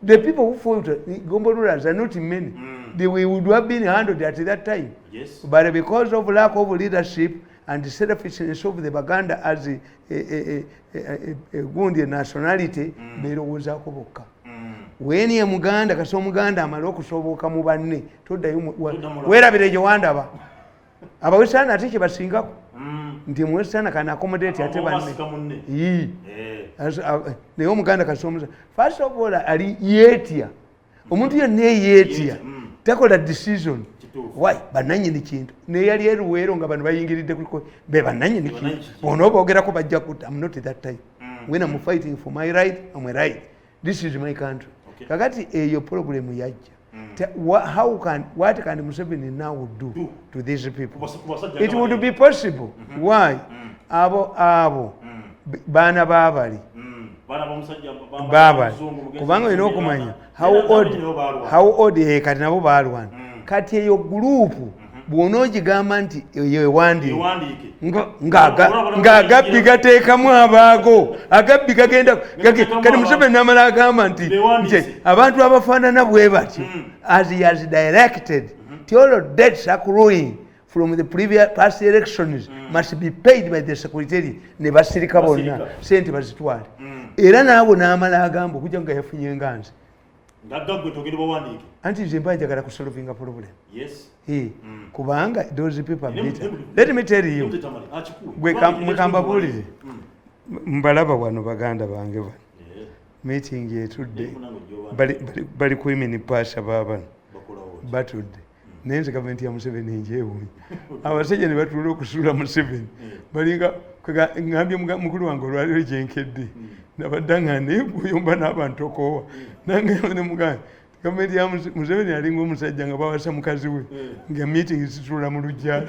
The people who fought Gombo rulers are not many. They would have been handled at that time. Yes. But because of lack of leadership and the selfishness of the Baganda as a Gundi nationality, beerowoozaako bokka. When ye Muganda kasa Omuganda amala okusoboka mu banne toddayo weerabire gye wandaba. Abawesana ate kye basingako nti muwesana kana accommodate ate banne. Naye Omuganda kasa omuza first of all ali yeetya. Omuntu yenna yeetya takola decision. Why? Bananyini kintu. Ne yali eruweero nga bano bayingiridde kuliko be bananyini kintu. Bona oboogerako bajja kutta. I'm not that type. When I'm fighting for my right, I'm right. This is my country. Kakati eyo problem yajja. What can Museveni now do to these people? It would be possible. Why? Abo baana baabali kubanga olina okumanya how old kati nabo baalwana kati eyo gurupu bw'onoogigamba nti yewandiike ng'agabbi gateekamu abaago agabbi gagenda kati Museveni n'amala agamba nti abantu abafaanana bwe batyo as he has directed ti all debts accruing from the past elections must be paid by the secretary ne basirika bonna sente bazitwale era naabo n'amala agamba okujja nga yafunye enganzi anti nze mba njagala kusolvinga problem. Kubanga those people are bitter. Let me tell you mwekambabuulire mbalaba wano baganda bange bano meeting yetudde bali kwimini paasha baabano batudde naye nze gavumenti ya Museveni njewuunya abasajja ne batuula okusuula Museveni balinga ngambye mukulu wange olwaliro gyenkedde nabadda nga neebuyumba n'abantu okoowa nange ne muganda gavumenti ya Museveni alinga omusajja nga bawasa mukazi we nga meeting zituula mu lujjalo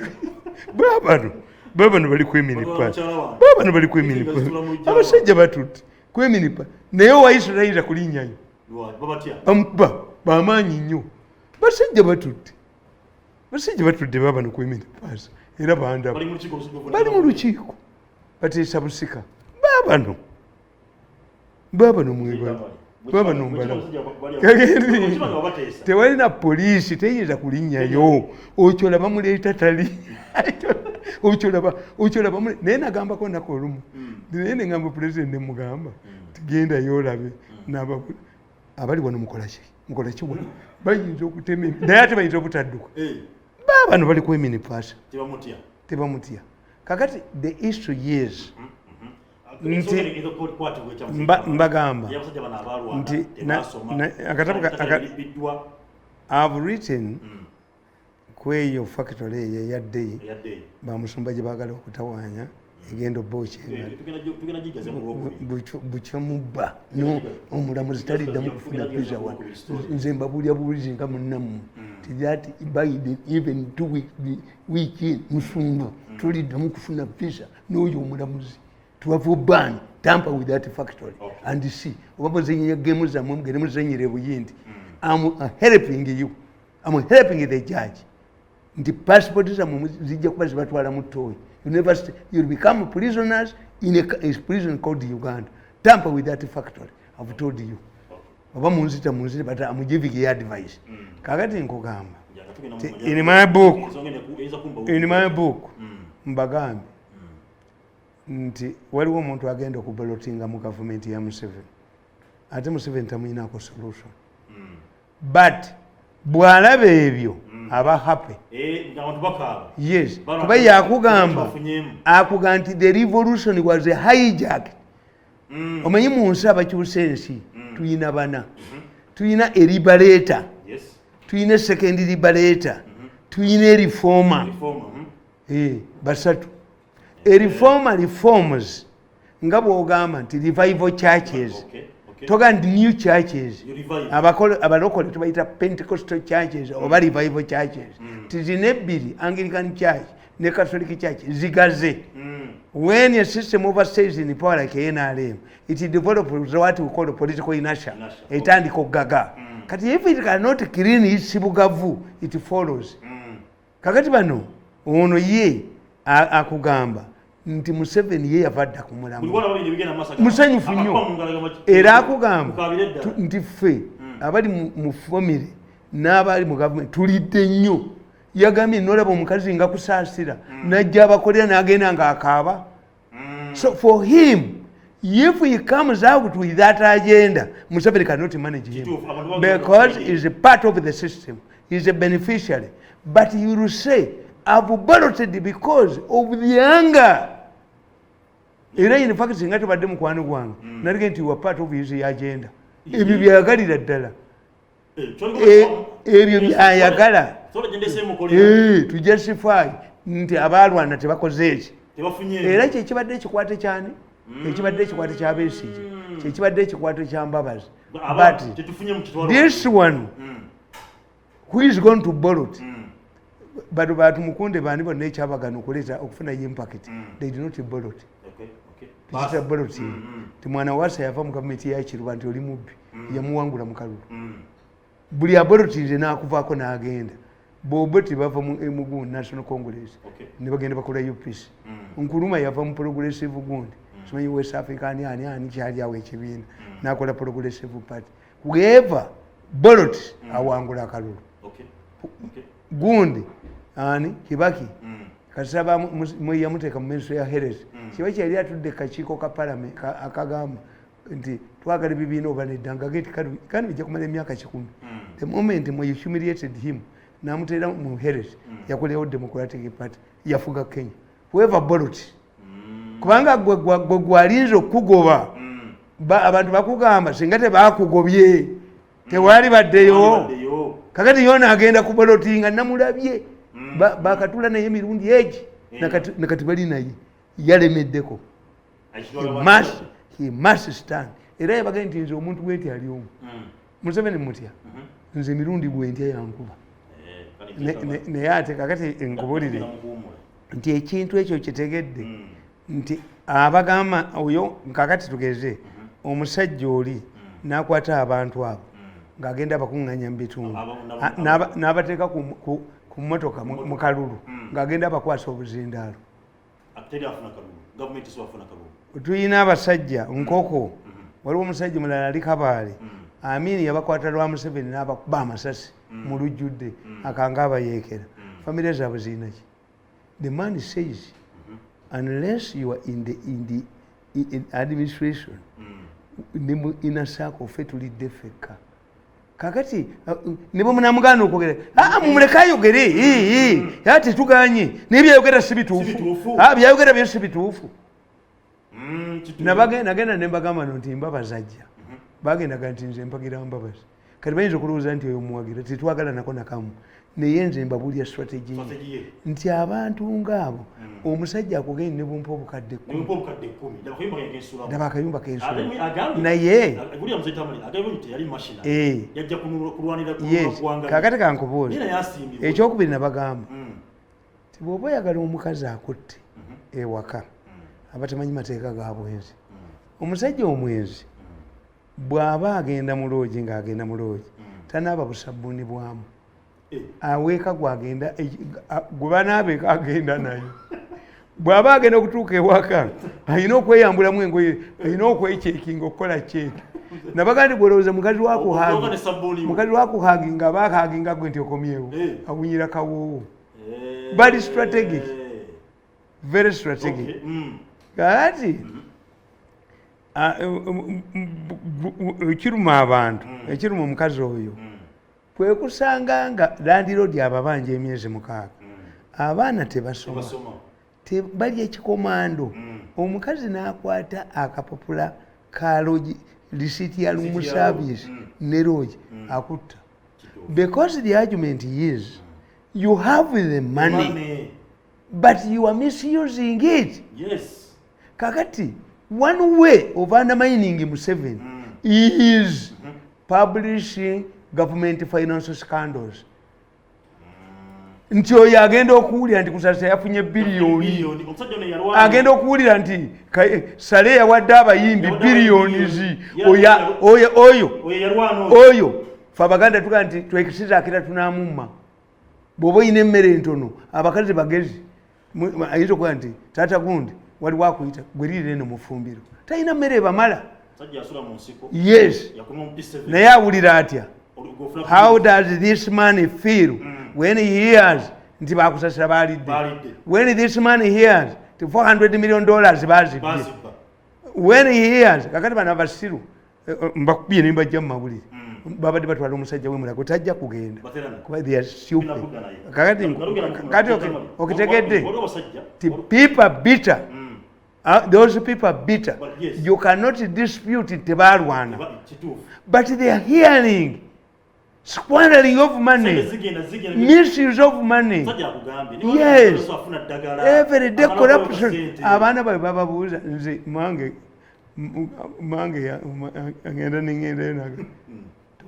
babano bali kwemini paasha babano bali kwemini paasha abasajja batudde kwemini paasha naye owayisiraayiri tayinza kulinnyayo bamaanyi nnyo basajja batudde babano kwemini paasha era bandaba bali mu lukiiko bateesa busika babano mwebala babano mbalaba tewalina poliisi teyinza kulinnyayo okyola bamuleeta tali okyola bamule naye nagambako nako olumu naye negamba pulezidenti nemugamba tigendayo olabe abali wano mukolaki wano bayinza okutema naye ate bayinza obutadduka babano bali kwemini paasha tebamutya kakati the issue yes nti mbagamba nti I've written kweyo factory eyo eyaddeyi bamusumba gye baagala okutawaanya egenda obooki tugenda gigaze mu bukyomubba omulamuzi taliddamu kufuna visa wano nze mbabuulya buulizi nga munnammwe that by even 2 week musumba tuliddamu kufuna visa n'oyo omulamuzi tuwava ban tamper with that factory and see oba muzenyera gemu zammwe mugende muzenyera ebuyindi I'm helping you, I'm helping the judge. The passport is you'll become prisoners in a prison called Uganda. Tamper with that factory, I've told you. But I'm giving you advice. In my book, Mbagambi, nti waliwo omuntu agenda okubalotinga mu government ya Museveni. Ate Museveni tamuyinako solution. But bw'alaba ebyo aba happy. Yes. Kuba yakugamba nti the revolution was a hijack. Omanyi mu nsi abakyusa ensi tuyina bana. Tuyina a liberator. Tuyina second liberator. Tuyina reformer. Basatu. A reformer reforms nga bw'ogamba nti revival churches. Toga ndi new churches. Abalokole tubayita Pentecostal churches oba revival churches. Tizine ebbiri Anglican church ne Catholic church zigaze. When a system overstays in power like NRM, it develops what we call a political inertia. Etandika gaga. Kati if it cannot clean its sibugavu, it follows. Kakati bano ono ye akugamba nti Museveni ye yavadda ku mulamu musanyufu nnyo era akugamba nti ffe abali mu family n'abali mu government tulidde nnyo yagambye nolaba omukazi nga kusaasira najja abakolera n'agenda ng'akaaba. So for him, if he comes out with that agenda, Museveni cannot manage him because he's a part of the system, he's a beneficiary. But he will say, I've balloted because of the anger. Era in fact singa tubadde mukwano gwange nalige nti you were part of his agenda. Ebyo byagalira ddala. Ebyo byayagala. To justify nti abalwana tebakoze eki. Era kyekibadde ekikwate kyani? Ekibadde ekikwate kya Besigye. Kyekibadde ekikwate kya Mbabazi. But this one who is going to borrow it? Bado batu mukunde bani bonna ekyabagana okuleeta okufuna impact. They did not borrow it. Mwana wasa yava mu gavumenti ya Kiruba nti oli mubbi yamuwangula mu kalulu. Buli abolotize n'akuvaako n'agenda. Boboti bava mu Embuga National Congress ne bagenda bakola UPC. Nkuluma yava mu Progressive Gundi. Simanyi West African ani kyali awo ekibiina n'akola Progressive Party. Whoever Bolot awangula akalulu. Gundi ani Kibaki kasaba mu yamuteeka mu ministry ya Health. Kiba kyali atudde kakiiko ka parliament akagamba nti twagala bibiina oba neddanga geti kandi bijja kumala emyaka 10. The moment you humiliated him namuteera mu Health yakolewo Democratic Party yafuga Kenya. Whoever borrowed kubanga gwe gwalinze okugoba abantu bakugamba singa tebakugobye tewali baddeyo kakati yona agenda kubolotinga namulabye bakatula naye mirundi egi nakati bali naye yalemeddeko. He must stand. Era yabagenda nti nze omuntu weti ali omu Museveni mutya nze mirundi gwentya yankuba naye ate kakati enkubulire nti ekintu ekyo kitegedde nti abagamba oyo kakati tugeze omusajja oli n'akwata abantu abo ng'agenda abakuŋŋanya mu bitundu n'abateeka ku mmotoka mu kalulu ng'agenda abakwasa obuzindaalo. Tuyina abasajja nkoko waliwo omusajja mulala ali Kabaale Amini yabakwata lwa Museveni n'abakuba amasasi mu lujjudde akanga abayeekera. Family zaabwe zirina ki? The man says unless you are in the administration in circle ffe tulidde ffekka kakati ne bwe munamugana okwogera mumuleke ayogere ate tuganye n'ebyayogera si bituufu byayogera byo si bituufu. Nagenda ne mbagamba nti Mbabazi ajja bagendaga nti nze mpagira Mbabazi kati bayinza okulowooza nti oyo muwagira tetwagala nako nakamu naye nze mbabuulya strategy nti abantu ng'abo omusajja akugenda ne bumpa obukadde 10 ndaba akayumba kensula naye kakati kankubuuza ekyokubiri nabagamba ti bw'oba oyagala omukazi akutte ewaka abatamanyi mateeka ga bwenzi omusajja omwenzi bw'aba agenda mu loogi ng'agenda mu loogi tanaaba busabbuuni bwamu aweeka gwagenda gwe banaabeeka agenda nayo bw'aba agenda okutuuka ewaka alina okweyambulamu engoye alina okwekyekinga okukola kyeki nabaga nti bwolowooza mukazi wakuhaginga aba akahaginga gwe nti okomyewo awunyira kawoowo bali strategic very strategic kati ekiruma abantu ekiruma omukazi oyo kwekusanga nga landiroodi ababanja emyezi 6 abaana tebasoma balya ekikomando omukazi n'akwata akapapula ka logi lisiti ya lumu service ne logi akutta because the argument is you have the money but you are misusing it. Yes. Kakati one way of undermining Museveni is publishing government financial scandals. Nti oyo agenda okuwulira nti kusasa yafunye biliyoni agenda okuwulira nti Sale yawadde abayimbi biliyoni oyo fe Abaganda tuga nti twekisiza akira tunamumma bw'oba oyina emmere entono abakazi bagezi ayinza okuga nti taata gundi wali wakuyita gwerire eno mufumbiro talina mmere ebamala. Yes, naye awulira atya? How does this man feel when he hears nti bakusasira balidde? When this man hears nti $400 million bazibye? When he hears kakati bana basiru mbakubye ne mbajja mu mawulire babadde batwala omusajja w'emulago tajja kugenda kuba they are stupid. Kakati okitegedde ti people bitter. Those people are bitter. Yes. You cannot dispute it tebalwana, but they are hearing squandering of money, misuse of money. Yes, every day corruption. Abana bababuuza nze mange agenda ningenda naga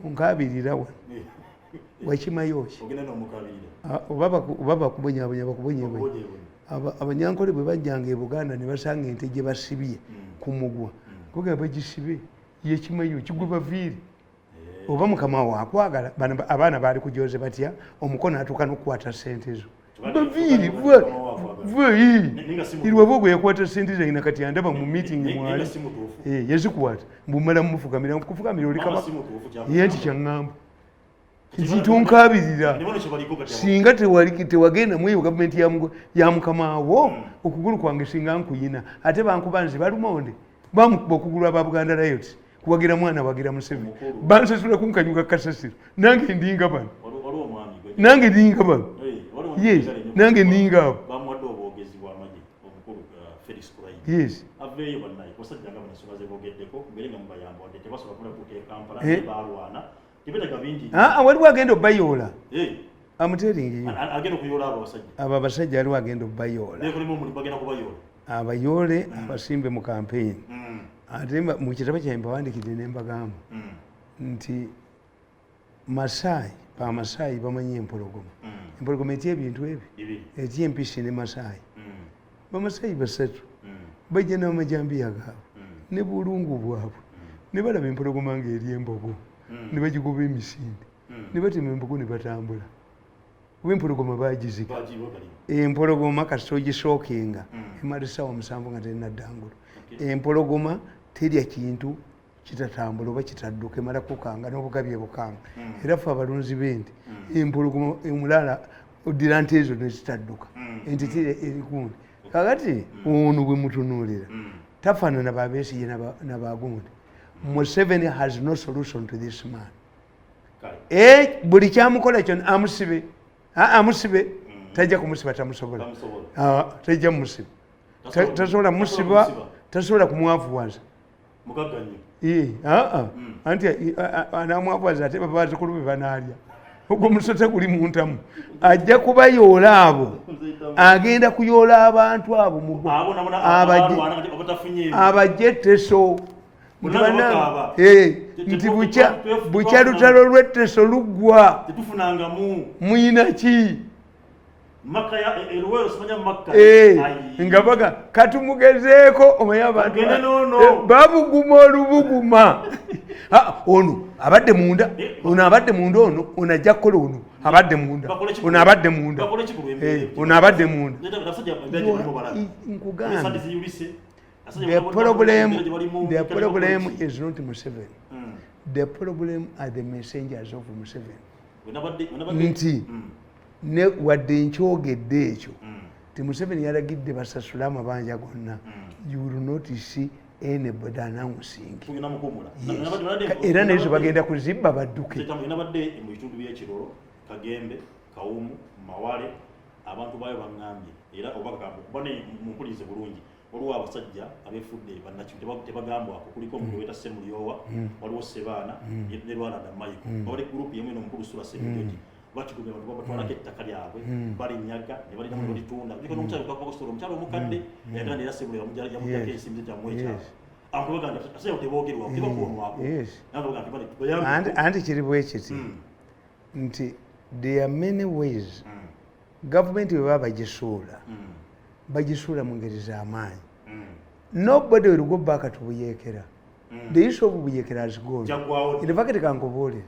tunkabirira wa wakimayo ki obaba kubonyabonya bakubonyabonya. Abanyankole bwe bajjanga e Buganda ne basanga ente gye basibye ku mugwa kuga bagisibe yekimayo kigwe baviiri oba mukama waakwagala abaana baali kujoze batya omukono atuuka n'okukwata ssente zo baviiri irwe bwogwe yakwata ssente zalina kati andaba mu meeting mwali yazikwata mbumala mumufukamira kufukamira oli kaba ye nti kyaŋŋamba ntunkabirira singa tewagenda mu gavumenti ya mukama wo okugulu kwange singa nkuyina ate bankuba nze balumonde bamukuba okugulu aba Buganda Riot kuwagira mwana wagira Museveni bansasula kunkanyuka kasasiro nange ndinga bano yes nange ndinga abo yes waliwo agenda obayoola amuteringi abo abasajja waliwo agenda obayoola abayoole abasimbe mu campaign. Ate mu kitabo kyange mbawandikidde ne mbagamba nti Masaayi bamanyi empologoma. Empologoma etya ebintu ebi etya empisi ne Masaayi. Bamasaayi basatu bajja n'amajambiya gaabwe ne bulungu bwabwe ne balaba empologoma ng'eri embogo ne bagigoba emisinde ne batema embogo ne batambula. Kuba empologoma bagizika. Empologoma kasita ogisookinga emala essaawa 7 nga terina ddangula. Empologoma terya kintu kitatambula oba kitadduka emala kukanga n'obugabi bukanga. Era ffe abalunzi b'ente empologoma omulala oddira nte ezo nezitadduka ente terya erikundi. Kakati ono bwe mutunuulira tafaanana babeesiye n'abagundi. Museveni has no solution to this man. Buli kyamukola kyonna amusibe tajja kumusiba tamusobola. Tajja musiba tasobola musiba tasobola kumwavuwaza anti anamwavuwaza ate babazikulu be banaalya ogwo musota guli muntamu ajja kubayoola abo agenda kuyoola abantu abo abajje Teso nti bukya lutalo lw'Etteso luggwa muyina ki nga baga katumugezeeko omanyi abantu babuguma olubuguma ono abadde munda ono abadde munda ono ajja kukola ono abadde munda ono abadde munda ono abadde munda nkugamba the problem is not Museveni. The problem are the messengers of Museveni. Nti ne wadde nkyogedde ekyo ti Museveni yalagidde basasule amabanja gonna. You will not see anybody announcing. Era nezo bagenda kuzibba badduke. Nabadde mu bitundu by'ekirolo Kagembe Kawumu Mawale abantu bayo bangambye era obaka kuba ne mukulize bulungi waliwo abasajja abefudde bannakintu tebagambwako kuliko omuntu weta Semulyowa waliwo Sebaana ne Lwana Damayiko bawali gurupu yemwe n'omukulu Sula Semulyoji bakigumya abantu babatwalako ettaka lyabwe balinyaga ne balina mu litunda biko n'omukyalo kakakositolo omukyalo omukadde yagenda era Semulyowa yamujjako ensimbi z'ekyamwe ekyalo akubaganda asayo teboogerwa tebakuonwako anti kiri bwe kiti nti there are many ways gavumenti bwe baba bagisuula bagisuula mu ngeri z'amaanyi. Nobody will go back to Buyekera. The issue of Buyekera has gone. In fact, kankubule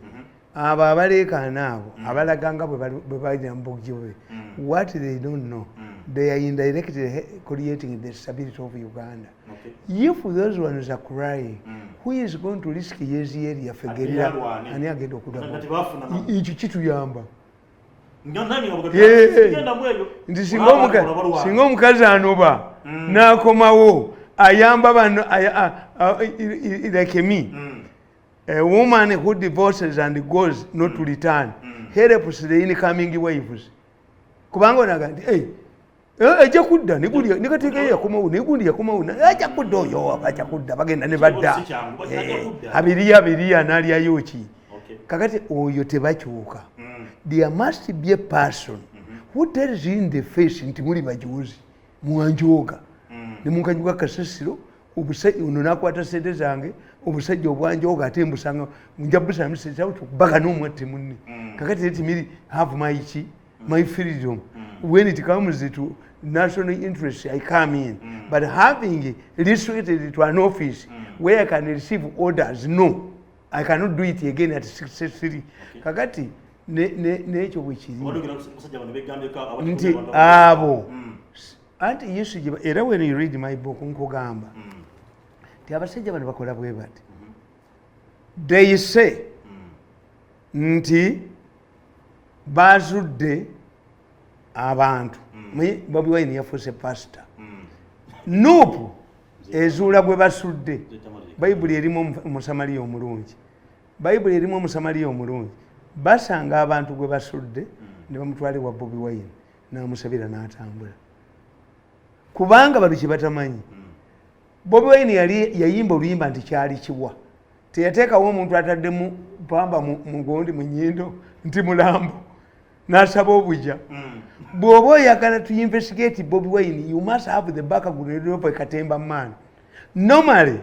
abo abaleekaana abo abalaganga bwe balina mbugibwe what they don't know they are indirectly creating the stability of Uganda. If those ones are crying, who is going to risk yezi area fegerera ani agenda okuddamu ekyo kituyamba nti singa omukazi anoba n'akomawo ayamba bano like me a woman who divorces and goes not to return helps the incoming wives kubanga onaga nti ejja kudda nekateekayo yakomawo negundi yakomawo ajja kudda oyo ajja kudda bagenda ne badda abiri analyayo ki kakati oyo tebakyuka. There must be a person who tells you in the face nti muli bajuzi mwanjoga ne munkanjuka kasasiro obusajja ono nakwata sente zange obusajja obwanjoga ate mbusanga njabusa msajja kubaga n'omwatti munne kakati eti miri have my freedom when it comes to national interest I come in but having restricted to an office where I can receive orders, no, I cannot do it again at 63 kakati n'ekyo bwe kiri nti abo anti Yesu era when you read my book nkugamba nti abasajja bano bakola bwe bati they say nti bazudde abantu Bobi Wine yafuuse pastor Nuupu ezuula gwe basudde bayibuli erimu omusamaliya omulungi bayibuli erimu omusamaliya omulungi basanga abantu gwe basudde ne bamutwale wa Bobi Wine n'amusabira n'atambula kubanga baluki batamanyi Bobi Wine yayimba oluyimba nti kyali kiwa teyateekawo omuntu ataddemu pamba mugondi mu nnyindo nti mulambo n'asaba obujja bw'oba oyagala to investigate Bobi Wine you must have the background of a Katemba man. Normally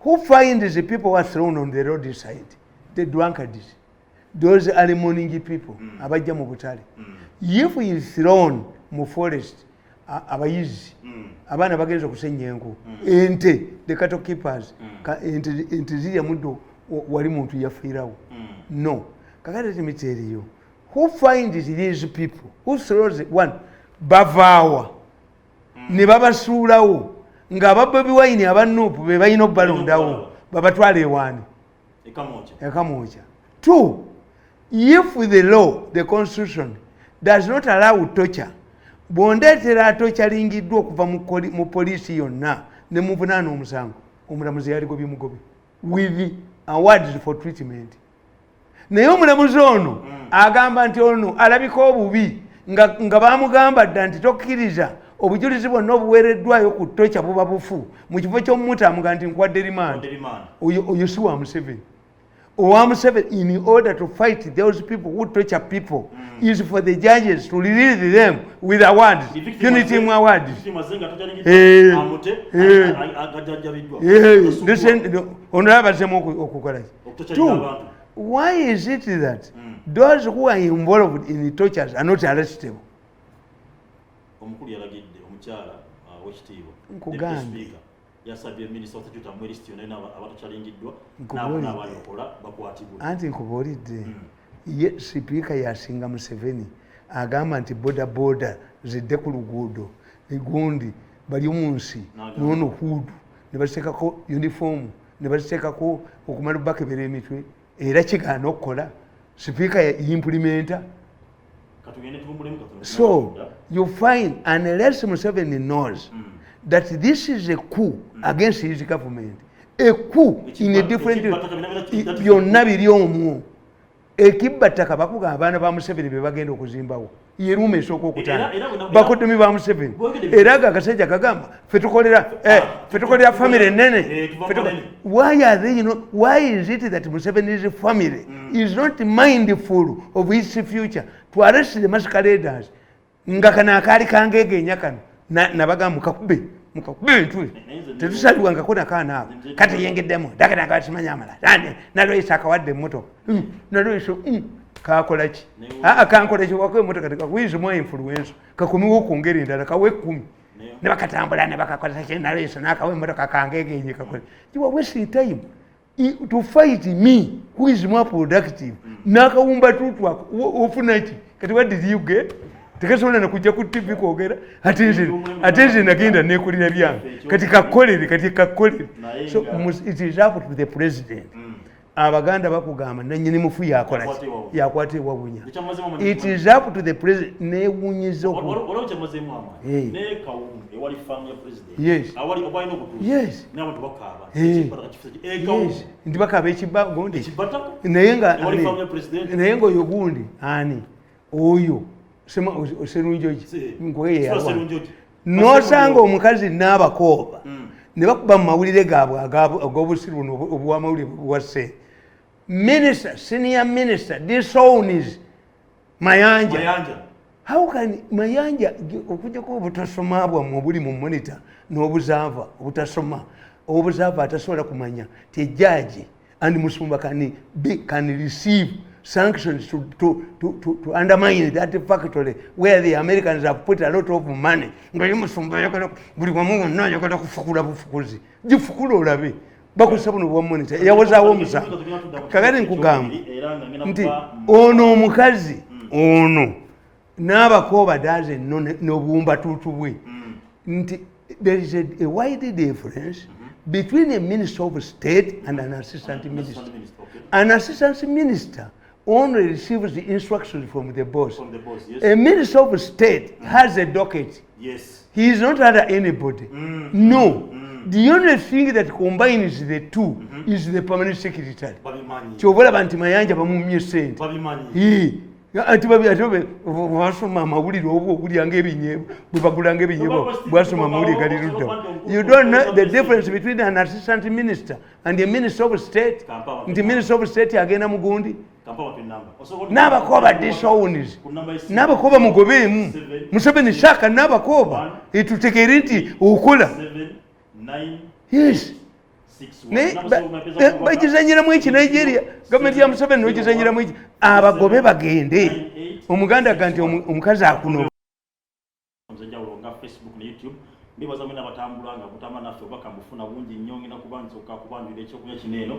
who finds the people who are thrown on the roadside? The drunkards. Those are the morning people abajja mu butale. If he is thrown mu forest abayizi abaana bagenza okusenya enku ente the cattle keepers ente zirya muddo wali muntu yafiirawo no kakati timiteriyo who finds these people who throws one bavaawa ne babasuulawo nga Bobi Wine abanuupu be balina okubalondawo babatwala ewaani ekamooja. Two, if the law, the constitution does not allow torture, bw'ondeetera atochalingiddwa okuva mu poliisi yonna ne muvunaana omusango omulamuzi yaligobye mugobe with awards for treatment. Naye omulamuzi ono agamba nti ono alabika obubi nga bamugamba dda nti tokkiriza obujulizi bwonna obuweereddwayo ku tocha buba bufu mu kifo ky'omumuta amuga nti nkwadde rimanda oyo si wa Museveni Museveni, in order to fight those people who torture people, is for the judges to release them with awards, unity awards. Listen, why is it that those who are involved in the tortures are not arrestable? Anti nkubuulidde ye sipiika yasinga Museveni agamba nti boda zidde ku luguudo egundi bali mu nsi n'ono huudu ne baziteekako uniform ne baziteekako okumala bakebera emitwe era kigaana okukola sipiika implementa. So you find, unless Museveni knows that this is a coup against his government, a coup in a different byonna biri omwo ekibbataka bakuga abaana ba Museveni be bagenda okuzimbawo yeruuma esooka okutana bakoddomi ba Museveni era aga akasajja kagamba fe tukolera family ennene. Why are they, why is it that Museveni's family is not mindful of his future to arrest the masqueraders? Nga kana akaali kangeegenya kano nabagamba mukakube entwe tetusalibwangako nakaana ako kati yengeddemu dakananga basimanya amala nalwisa akawadde emmotoka nalwisa kakola ki kankola ki wako emmotoka tekakuyizimu influensa kakumiwo ku ngeri endala kawe 10 ne bakatambula ne bakakola ki nalwisa nakawa emmotoka kangeegenye kakola. You are wasting time to fight me who is more productive. Nakawumba tutu ofuna ki kati what did you get? Tekasobola nakujja ku TV kwogera ate nze nagenda nekulira byange kati kakolere. So it is up to the president. Abaganda bakugamba nanyini mufu yakola yakwata ewabunya. It is up to the president newunyiza ndi bakaba ekibagonde naye nga oyo gundi ani oyo Serunjoji nkweye nosanga omukazi n'abakooba ne bakuba mu mawulire gaabwe ag'obusiru obw'amawulire bwase minister senior minister disowns Mayanja. How can Mayanja okujjako obutasoma bwammwe obuli mu monitor n'obuzaava obutasoma atasobola kumanya ti judge and Musumba can receive sanctions to undermine that factory where the Americans have put a lot of money. Ngali Musumba yakala buli wamu nna yakala kufukula bufukuzi gifukula olabe bakusabuno bwa monitor yawozawo musa kagati nkugamba nti ono omukazi ono n'abakooba daze n'obuwumba tutubwe nti there is a wide difference between a minister of state and an assistant minister. An assistant minister only receives the instructions from the boss. Yes. A minister of state has a docket. Yes. He is not under anybody. No. The only thing that combines the two is the permanent secretary. Chobola banti Mayanja bamumye sente. Ati atobe wasoma amawulire obwo okulyanga ebinyebo bwebagulanga ebinyebo bwasoma amawulire gali ludda. You don't know the difference between an assistant minister and the minister of state. The minister of state agenda mugundi n'abakooba disowns n'abakooba mugobeemu Museveni shaka n'abakooba etutegeere nti okola yes bagizanyiramu eki Nigeria gavumenti ya Museveni nogizanyiramu eki abagobe bagende omuganda ga nti omukazi akuno ndibaza mwena batambulanga kutama naffe obaka mufuna bungi nnyo ngenda kubanjula ekyokunywa kineeno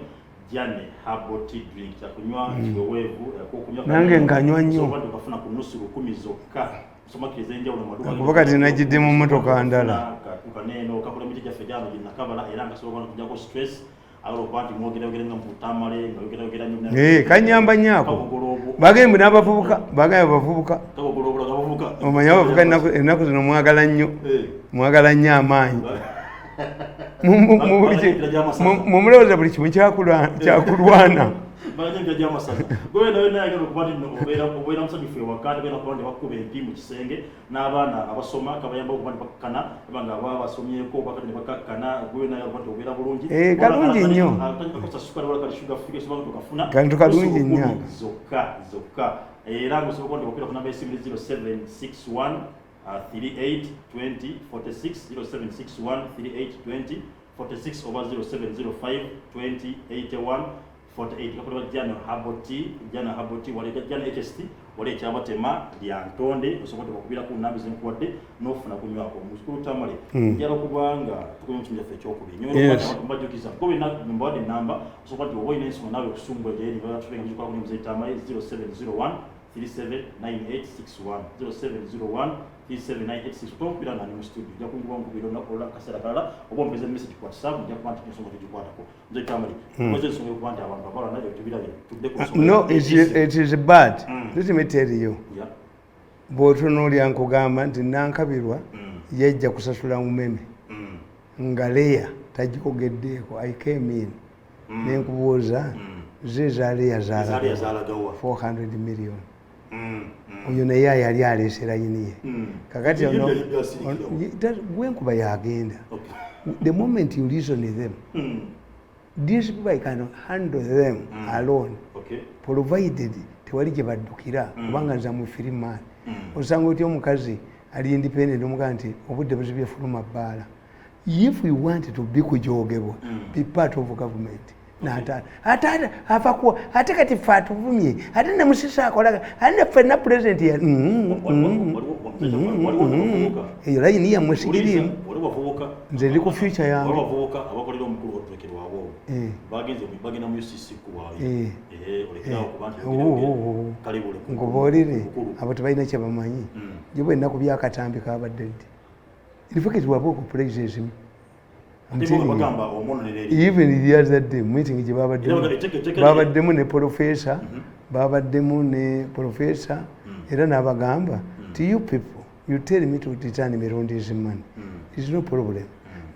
Jane Herbal Tea Drink kyakunywa kiweweevu okunywa nange nganywa nnyo okafuna ku nusu 10 zokka somakiriza enjawulo maduka kuba kati najidde mu mmotoka ndala kaneeno kakola miti gyaffe gyano ginnakabala era nga sobola okujjako stress alokwanti mwogeragera nga mu Tamale nga nnyo kanyamba nnyako bagambye n'abavubuka bavubuka omanya abavubuka ennaku zino mwagala nnyo amaanyi mumulowooza buli kimu kyakulwana Banyanga jama sasa. Gwe nawe naye ngero kubati obera musadifu ewakanda bera kwande bakube empi mu kisenge n'abaana abasoma kabayamba okubandi bakakana banga aba basomyeko bakati bakakana gwe naye kubati obera bulungi. Kalungi nnyo. Atanka sukari wala kali sugar free so tukafuna. Kantu kalungi nnyo. Zoka. Era ngosobola kwandi okupira ku namba esimu 0761 38 20 46 0761 38 20 46 over 0705 20 81 48 kakola jana haboti wale jana HST wale chama tema lya ntonde osobola okubira ku namba zenkuwadde n'ofuna kunywako muskulu Tamale njalo kubanga tukunchimya fecho okubi nyono mbajokiza kobe na mbode namba osobola okuwa ine nsoma nawe kusumbwe jeri baba tupenga muzikwa kuni mzee Tamale 0701 379861 0701 379861 tompira nani mu studio ja kunguwa ngubiro na kola kasera kala obombeze message ku WhatsApp ja kwanta kusoma tujikwata ko mzee Tamale mwaze nsome kwanta abantu bakora nayo tubira tudde kusoma no it is bad let me tell you yeah botunuli ankugamba nti nankabirwa yajja kusasula umeme ngaleya tajikogeddeeko I came in nenkubuuza zizaleya zala 400 million oyo naye yali aleese layini ye kakati ono gwenkuba yagenda the moment you listen to them these people can handle them alone provided tewali gye baddukira kubanga nza mufirimaani osanga otya omukazi ali independent omugaa nti obudde buzibye fuluma bbaala if you want to be kujogebwa be part of government ate afakuwa ate kati fe atuvumye ate namusisa akolaga ate ffenna president ya eyo layini yammwe sigirimu nze ndi ku future yange abakolera omukulu otulekerwawo bagenze bagenda mu UCC kuwayo olekerawo kubantu kalibule nkubuulire abo tebalina kye bamanyi gye bwenna ku byakatambi kabadde ddi ilifaketi wabwe ku places even the other day meeting gye babaddemu ne professor babaddemu ne professor era n'abagamba to you people you tell me to return Mirundi's money is no problem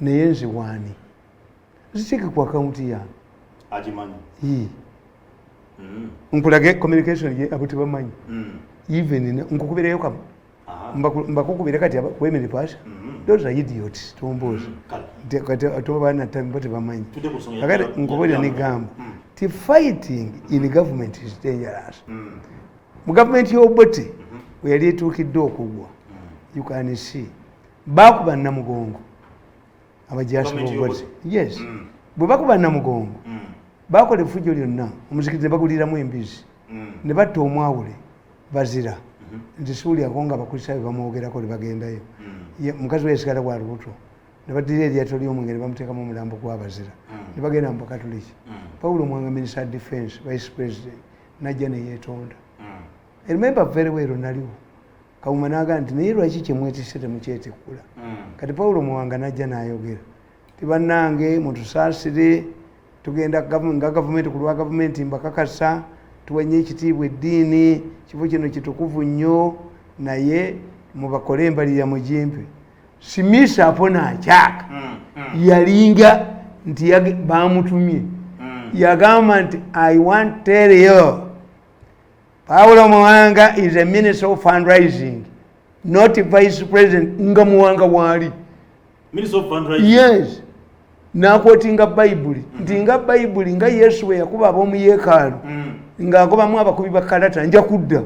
naye nze wani ziteke ku account ya ajimanyi nkulage communication ye abo tebamanyi even nkukubireyo kama mbakukubira kati kwemere pasha those are idiots tomboza kati atobana tambo tebamanyi kakati nkubulira nigamba ti fighting in government is dangerous mu government y'obote weyali etuukidde okugwa you can see bakuba namugongo abajasi b'obote yes bwe bakuba namugongo bakola efujjo lyonna omuzikiriza ne baguliramu embizi ne batta omwawule bazira nti suulyako nga abakulisaayo bamwogerako lebagendayo mukazi weyesigala bwa lubuto ne baddira eryato ly'omwenge ne bamuteekamu omulambo gw'abazira ne bagenda mu bakatuliki Paulo Mwanga minister defense vice president najja neyeetonda remember very well naliwo Kawuma n'agamba nti naye lwaki kyemwetisse temukyetekkula kati Paulo Mwanga najja n'ayogera tibannange mutusaasire tugenda nga gavumenti ku lwa gavumenti mbakakasa tuwanye ekitiibwa eddiini kifo kino kitukuvu nnyo naye mubakole embalirira mujimpe simisa apona akyaka yalinga nti bamutumye yagamba nti I want tell you Paulo Mwanga is a minister of fundraising not vice president nga Mwanga wali minister of fundraising yes nakwotinga bayibuli nti nga bayibuli nga Yesu we yakuba ab'omu yeekaalu ng'agobamu abakubi bakalata nja kudda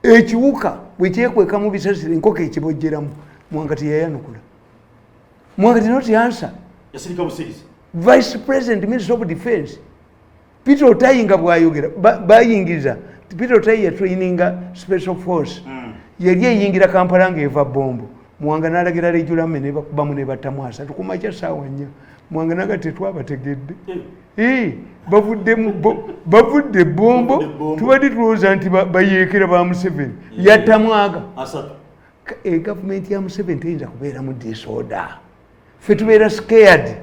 ekiwuka bwe kyekweka mu bisasiro enkoko ekibojjeramu Mwanga teyayanukula Mwanga did not answer yasirika busirizi vice president minister of defense Peter Otayi nga bwayogera bayingiza Peter Otayi yatraininga special force yali eyingira Kampala ng'eva bombo Mwanga n'alagira lejulamme ne bakubamu ne battamu asatu ku makya ssaawa 4 Mwanga naga tetwabategedde bavudde bombo tubadde tulowooza nti bayeekera ba Museveni yattamwaga gavumenti ya Museveni teyinza kubeera mu disorder ffe tubeera scared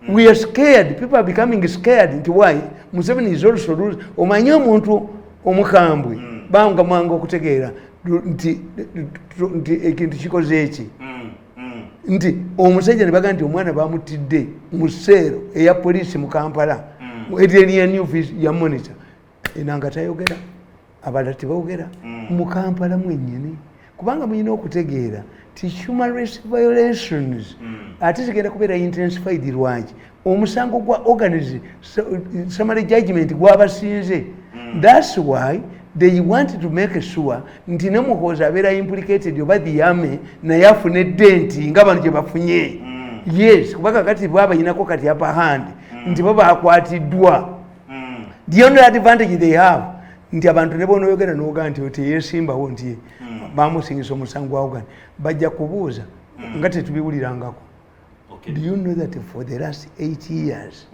we are scared people are becoming scared nti why Museveni is also lose omanye omuntu omukambwe banga mwanga okutegeera nti ekintu kikoze eki nti omusajja ne baga nti omwana bamutidde mu sseero eya poliisi mu Kampala Edenia News ya monitor inanga tayogera abalala tebawogera mu Kampala mwennyini kubanga muyina okutegeera ti human rights violations ate zigenda kubeera intensified lwaki omusango gwa organized summary judgment gwabasinze. That's why they want to make sure nti nemuhoozi abeera implicated oba diyame naye afune denti nga bano gye bafunye. Yes, kubanga kati bwabayinako kati upper hand nti bo bakwatiddwa. The only advantage they have nti abantu ne bonoyogera n'oga nti teyesimbawo nti bamusingisa omusango gwa Uganda bajja kubuuza nga tetubiwulirangako. Do you know that for the last 8 years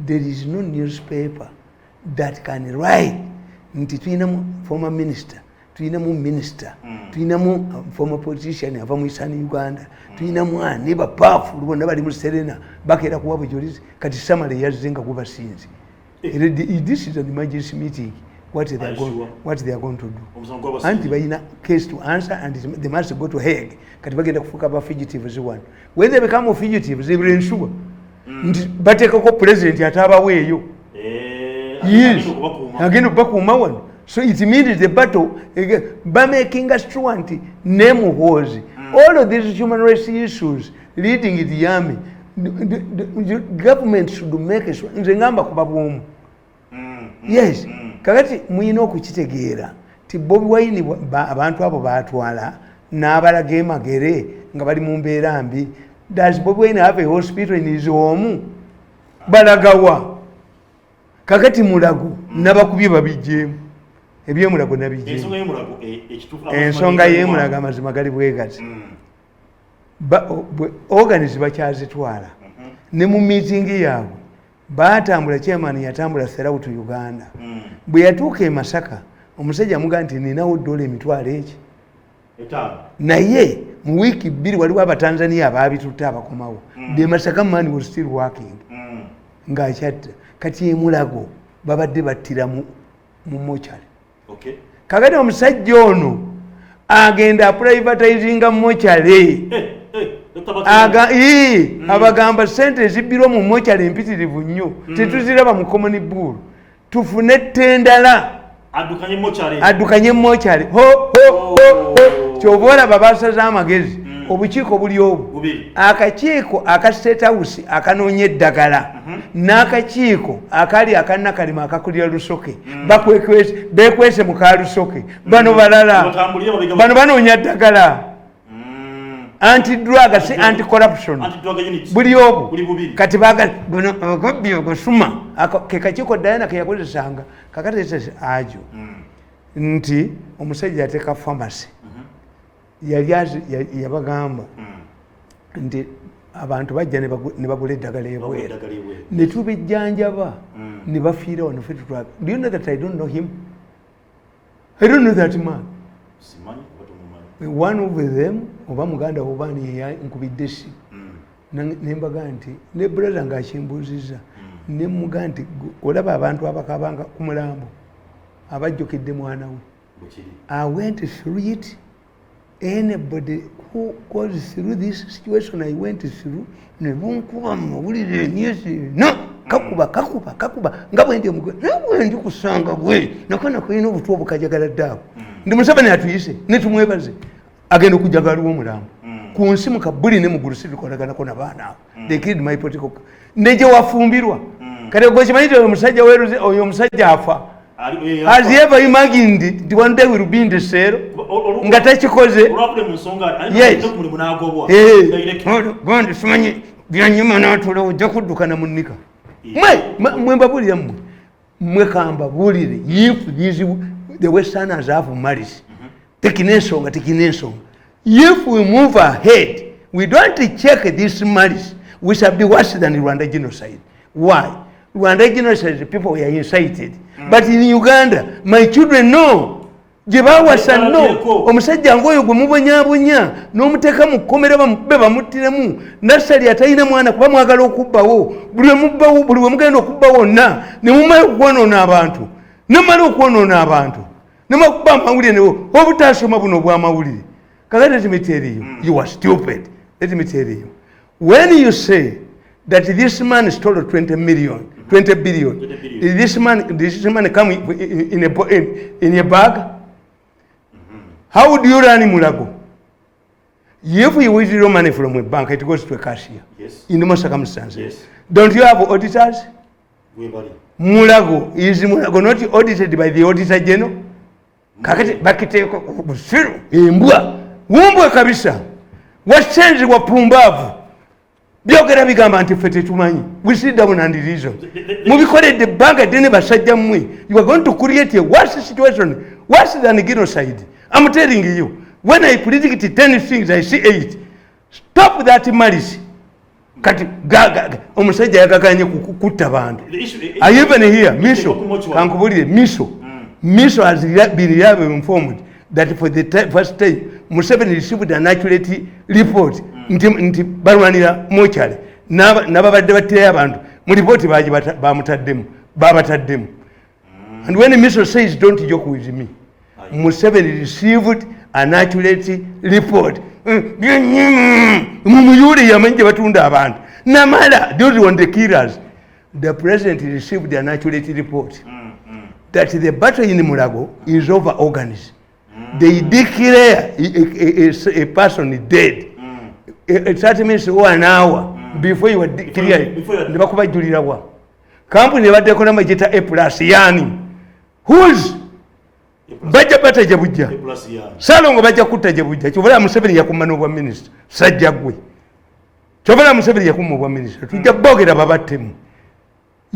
there is no newspaper that can write nti tuyinamu former minister, tuyinamu minister, tuyinamu former politician ava mu Eastern Uganda, tuyinamu ani ba powerful bonna bali mu Serena bakeera kuwa bujulizi kati Tamale yazze nga kubasinzi. This is an emergency meeting. What they are going to do. Anti bayina case to answer and they must go to Hague. Kati bagenda kufuka ba fugitives one. When they become fugitives, they will ensure. Bateka ko president atabaweeyo. Yes. Again bakuma one. So it means the battle by making us true anti name was all of these human rights issues leading the army. The government should make sure nzengamba kubabumu. Yes. Kakati muyina okukitegeera ti Bobi Wine abantu abo batwala n'abalaga emagere nga bali mu mbeera mbi. Does Bobi Wine have a hospital in his home? Balagawa. Kakati mulago nabakubye babijjeemu. Ebyemulago nabijjeemu. Ensonga y'emulago amazima gali bwegati. Organize bakyazitwala. Ne mu meeting yaabwe batambula chairman yatambula throughout Uganda. Bwe yatuuka e Masaka omusajja amuga nti ninawo dola emitwalo eki. Naye mu wiiki 2 waliwo abatanzania abaabitutta abakomawo. The Masaka man was still working. Ng'akyatta kati emulago babadde battira mu mochari. Kakati omusajja ono agenda privatizinga mochari. Abagamba sente ezibirwa mu mochari empitirivu nnyo tetuziraba mu common bull tufune tendala addukanye mochari kyobola babasaza amagezi obukiiko buli obu akakiiko aka state house akanoonya eddagala n'akakiiko akali akannakalima akakulira lusoke bekwese mu kalusoke bano balala bano banoonya ddagala anti-drug, anti-corruption. Buli obu. Kati baga gobyo gosuma. Kekachiko Diana keyakozesanga. Kakati ese ajo. Nti omusajja yateka pharmacy. Yabagamba. Nti abantu bajja ne bagula eddagala ebwera. Ne tubijjanjaba ne bafiira wano ffe tutwala. Do you know that I don't know him? I don't know that man. One of them oba muganda obani nkubidde si nembaga nti ne brother ngakimbuziza ne muga nti olaba abantu abakabanga ku mulambo abajjukidde mwana we. I went through it. Anybody who goes through this situation I went through ne bunkuba mawulire nyesi no kakuba nga bwe ndi ndi kusanga bwe nakona kuyina obutu obukajagala ddaako ndi Museveni atuyise ne tumwebaze agenda okujagaliwa omulambo ku nsi mu Kabuli ne mu Gulusi tukolaganako n'abaana they killed my political neje wafumbirwa kati gwe kimanyi omusajja weeruze oyo omusajja afa has he ever imagined the one day will be in the cell nga takikoze gondi simanyi byanyuma n'atula ojja kuddukana mu nnika mwe mbabulira mwe kamba bulire if the westerners have malice tekinensonga. If we move ahead, we don't check this malice, we shall be worse than Rwanda genocide. Why? Rwanda genocide, the people were incited. But in Uganda, my children know. Jebawasa no. Omusajja ngoyo gwe mubonyabonya n'omuteeka mu kkomera bamukube bamuttiremu nasali atalina mwana kuba mwagala okubbawo buli we mugenda okubbawo wonna ne mumala okwonoona abantu nemakuba amawulire newo obutasoma buno obw'amawulire. Let me tell you, you are stupid. Let me tell you, when you say that this man stole 20 20 billion. This man come in a bag. How would you run Mulago? If you withdraw money from a bank, it goes to a cashier. Yes. In most circumstances. Yes. Don't you have auditors? Mulago is Mulago not audited by the Auditor General? Kakati bakiteko busiru embwa wumbwe kabisa washenzi wa pumbavu byogera bigamba nti fete tumanyi we sit down and reason mubikoledde banka dene basajja mmwe you are going to create a worse situation worse than genocide. I'm telling you, when I predict 10 things I see 8. Stop that malice. Kati gaga omusajja yakakanye kukutta bantu. I even hear Miso kankubulire Miso has been informed that for the first time Museveni received an accurate report nti balwanira mochale nababadde batira abantu mu report babataddemu. And when Miso says don't joke with me, Museveni received an accurate report. Mumuyuri yamenje batunda abantu namala those on the killers. The president received an accurate report that the battle in Mulago is over organs. They declare a person dead. It means 1 hour before you were declared. Nebakuba julira wa. Company badde majita A+ yani. Who's bajja bata jabujja. Salongo bajja kutta jabujja. Chobola Museveni yakumana obwa minister. Sajja gwe. Chobola Museveni yakumma obwa minister. Tujja bogera babattemu.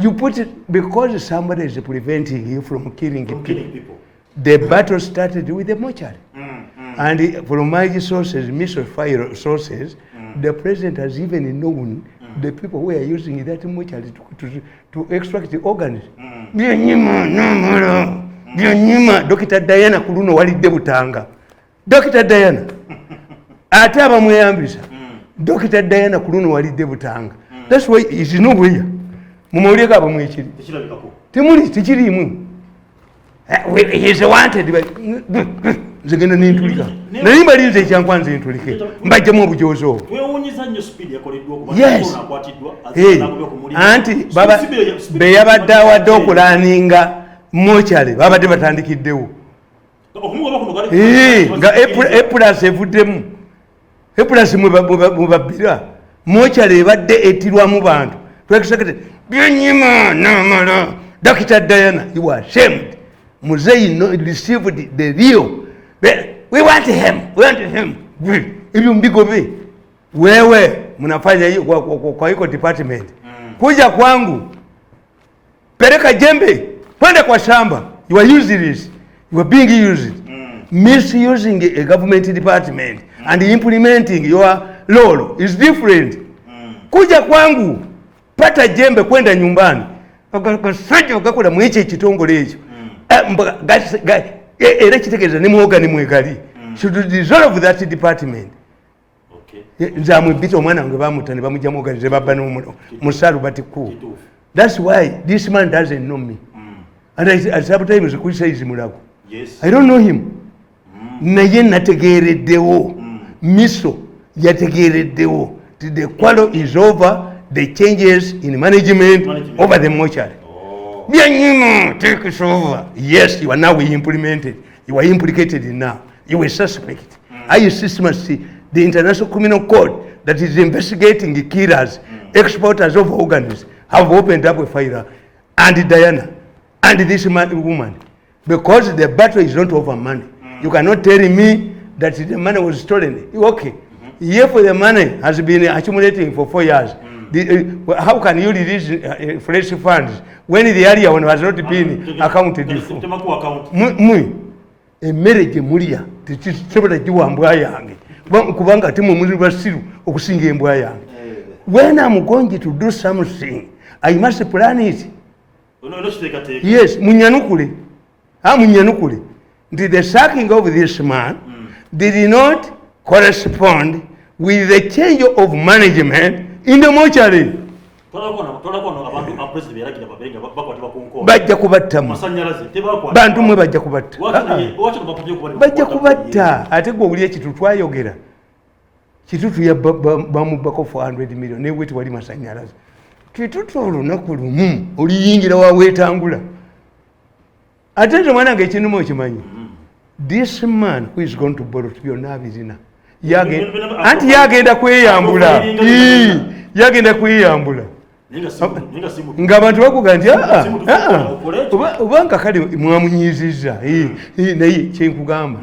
You put it because somebody is preventing you from killing people. The battle started with the mortuary. And from my sources, Miso fire sources, the president has even known the people who are using that mortuary to extract the organs. Dr. Diana Kuluno walidde butanga. Dr. Diana. Ate abamweyambisa. Dr. Diana Kuluno walidde butanga. That's why it's nowhere. Mumawulire aba mwekiri temuli tekirimu he is wanted zigenda nintulika naye mbalinze ekyankwanze ntulike mbajjamu obujozo twewunyiza nnyo speed yakoleddwa okukwatiddwa anti baba beyabadde awadde okulaninga mochale babadde batandikiddewo nga epulas evuddemu epulas mubabbira mochale ebadde etirwamu bantu twekisakete Bianyima namala. Dr. Diana, you are ashamed. Musei received the real. We want him. If you mbigobe, wewe mnafanya hiyo kwa iko department. Kuja kwangu. Peleka jembe. Kwenda kwa shamba. You are using this. You are being used. Misusing a government department and implementing your law is different. Kuja kwangu. Pata jembe kwenda nyumbani. Kasajja okakola mu ekyo ekitongole ekyo. Era kitegeeza ne muwoga ne mwegali. Should dissolve that department. Okay. Nzamwe bito omwana wange bamutane bamujja muwoganize babba n'omulo. Musalu batiku. That's why this man doesn't know me. And I sometimes criticize Mulago. Yes. I don't know him. Naye nategeereddewo. Miso yategeereddewo. The quarrel is over. The changes in management over the mortuary. Take it over. Yes, you are now implemented. You are implicated now. You are suspect. I systematically the International Criminal Code that is investigating the killers, exporters of organs, have opened up a fire. And Diana, and this woman, because the battle is not over money. You cannot tell me that the money was stolen. Okay. If the money has been accumulating for 4 years, how can you release fresh funds when the area one has not been accounted for? Emmere gye mulya tekisobola giwambwa yange kubanga ate mwe basiru okusinga embwa yange. When I'm going to do something, I must plan it. Yes, munyanukule. Munyanukule. The sacking of this man did not correspond with the change of management in the mortuary. Bajja kubattamu. Bantu mwe bajja kubatta. Bajja kubatta. Ate gwe oli ekitu twayogera. Kitutu ya bamubbako 400 million. Ne weti wali masanyalaze. titutu olunaku lumu oliyingira wawetangula ate nze mwana nga ekinuma okimanyi this man who is going to borrow byonna abirina anti yagenda kweyambula yagenda kweyambula nga abantu bakuga nti obanga kale mwamunyiziza naye kyenkugamba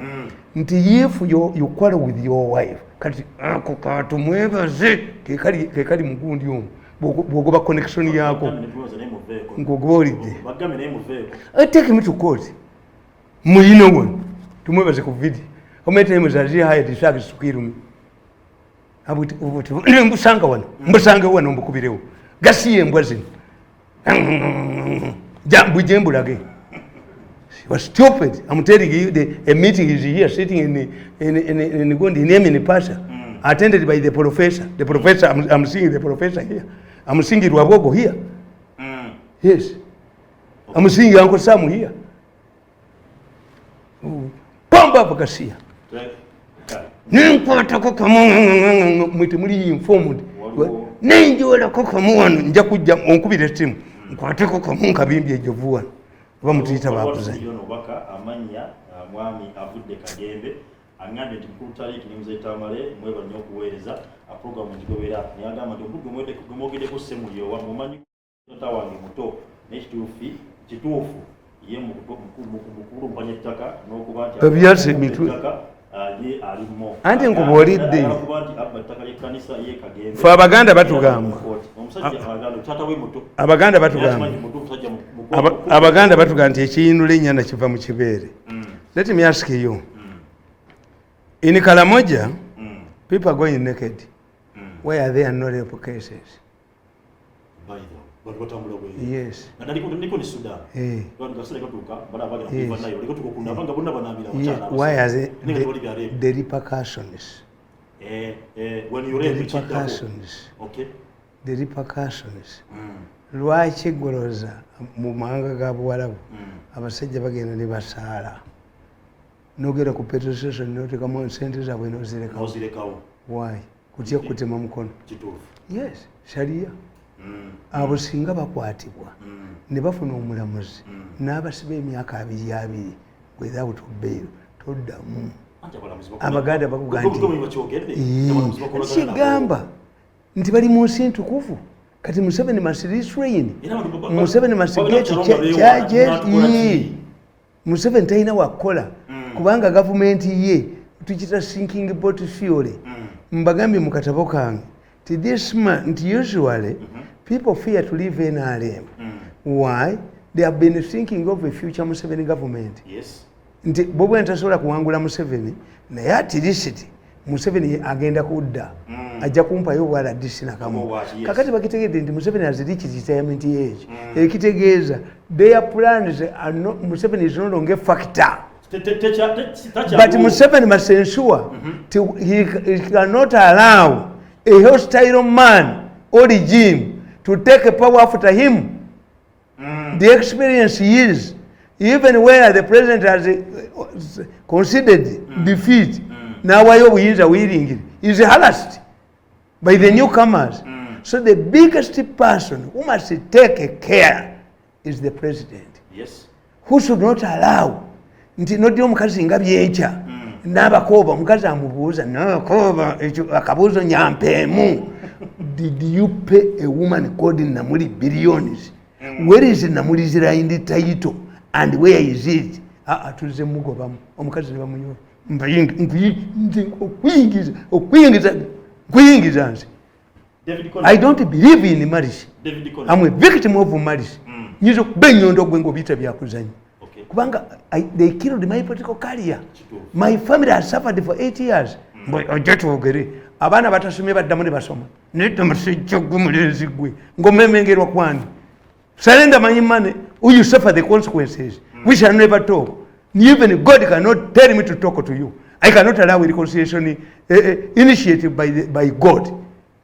nti if you quarrel with your wife kati ako katumwebaze kekali mugundi omu bwogoba connection yako ngogoba olidde take him to court muyino wano tumwebaze ku video ometemuzazi hired sharks to kill me abuti mbusanga wano mbukubirewo gasiye embwa zino bujembulage. He was stupid. I'm telling you, a meeting is here, sitting in Pasha, attended by the professor. The professor, I'm seeing the professor here. I'm seeing Rwabogo here. Yes. I'm seeing Uncle Sam here. Pamba Pakasia. Mwiti informed. Nenjola koko muwano nja kujja onkubira timu nkwateko kamu nkabimbi ejovuwa bamutuyita bakuzannya obaka amanya mwami avudde Kagembe angande nti mukulu taliki ni mzee Tamale mweba nnyo okuweereza program njigobera niyagamba nti obudde mwogedeko semulyo wa mumanyi tawange muto nekituufu ye mukulu mpanya ettaka n'okuba nti ebyase mitwe ye alimo anti nkubuulidde fe abaganda batugamba nti ekiyinula ennyana kiva mu kibeere. Let me ask you, in Kalamoja people are going naked. Why are there no rape cases? Yes. Why are the repercussions? When you rape repercussions. Okay. The repercussions. Lwaki goloza mu mahanga ga Buwarabu abasajja bagenda ne basaala nogera ku petrol station n'otekamu sente zaabwe n'ozirekawo. Why? Kutya kutema mukono. Yes, sharia. Abo singa bakwatibwa ne bafuna omulamuzi n'abasiba emyaka 2 without bail toddamu. Abaganda bakugamba kigamba nti bali mu nsi ntukuvu kati Museveni must restrain. Museveni must get charges. Museveni talina wakola kubanga gavumenti ye tukita sinking boat fuel. Mbagambye mu katabo kange nti this man nti usually people fear to live in NRM. Why? They have been thinking of a future Museveni government. Yes. Nti bobo entasobola kuwangula Museveni naye atirisiti Museveni agenda kudda ajja kumpayo bwala disi nakamu kakati bakitegedde nti Museveni has reached retirement age ekitegeeza their plans are not, Museveni is no longer a factor. But Museveni must ensure he cannot allow a hostile man or regime to take power after him. The experience is even where the president has considered defeat, now obuyinza buyingire, is harassed by the newcomers. So the biggest person who must take care is the president. Yes. Who should not allow nti nodi omukazi nga byenkya n'abakoba omukazi amubuuza nakoba akabuuzo nyampeemu. Did you pay a woman called Namuli billions? Where is Namuli's right title and where is it? Tulize mugobamu omukazi ne bamunyola okuyingiza nze. I don't believe in marriage. I'm a victim of marriage. Nyizo kuba ennyondo gwe ng'obiyita byakuzanya kubanga they killed my political career. My family has suffered for 8 years. Ojja twogere abaana batasomye baddamu ne basoma nedda musajja gwe mulenzi gwe ng'omemengerwa kwani surrender my money or you suffer the consequences. We shall never talk. Even God cannot tell me to talk to you. I cannot allow a reconciliation initiated by God.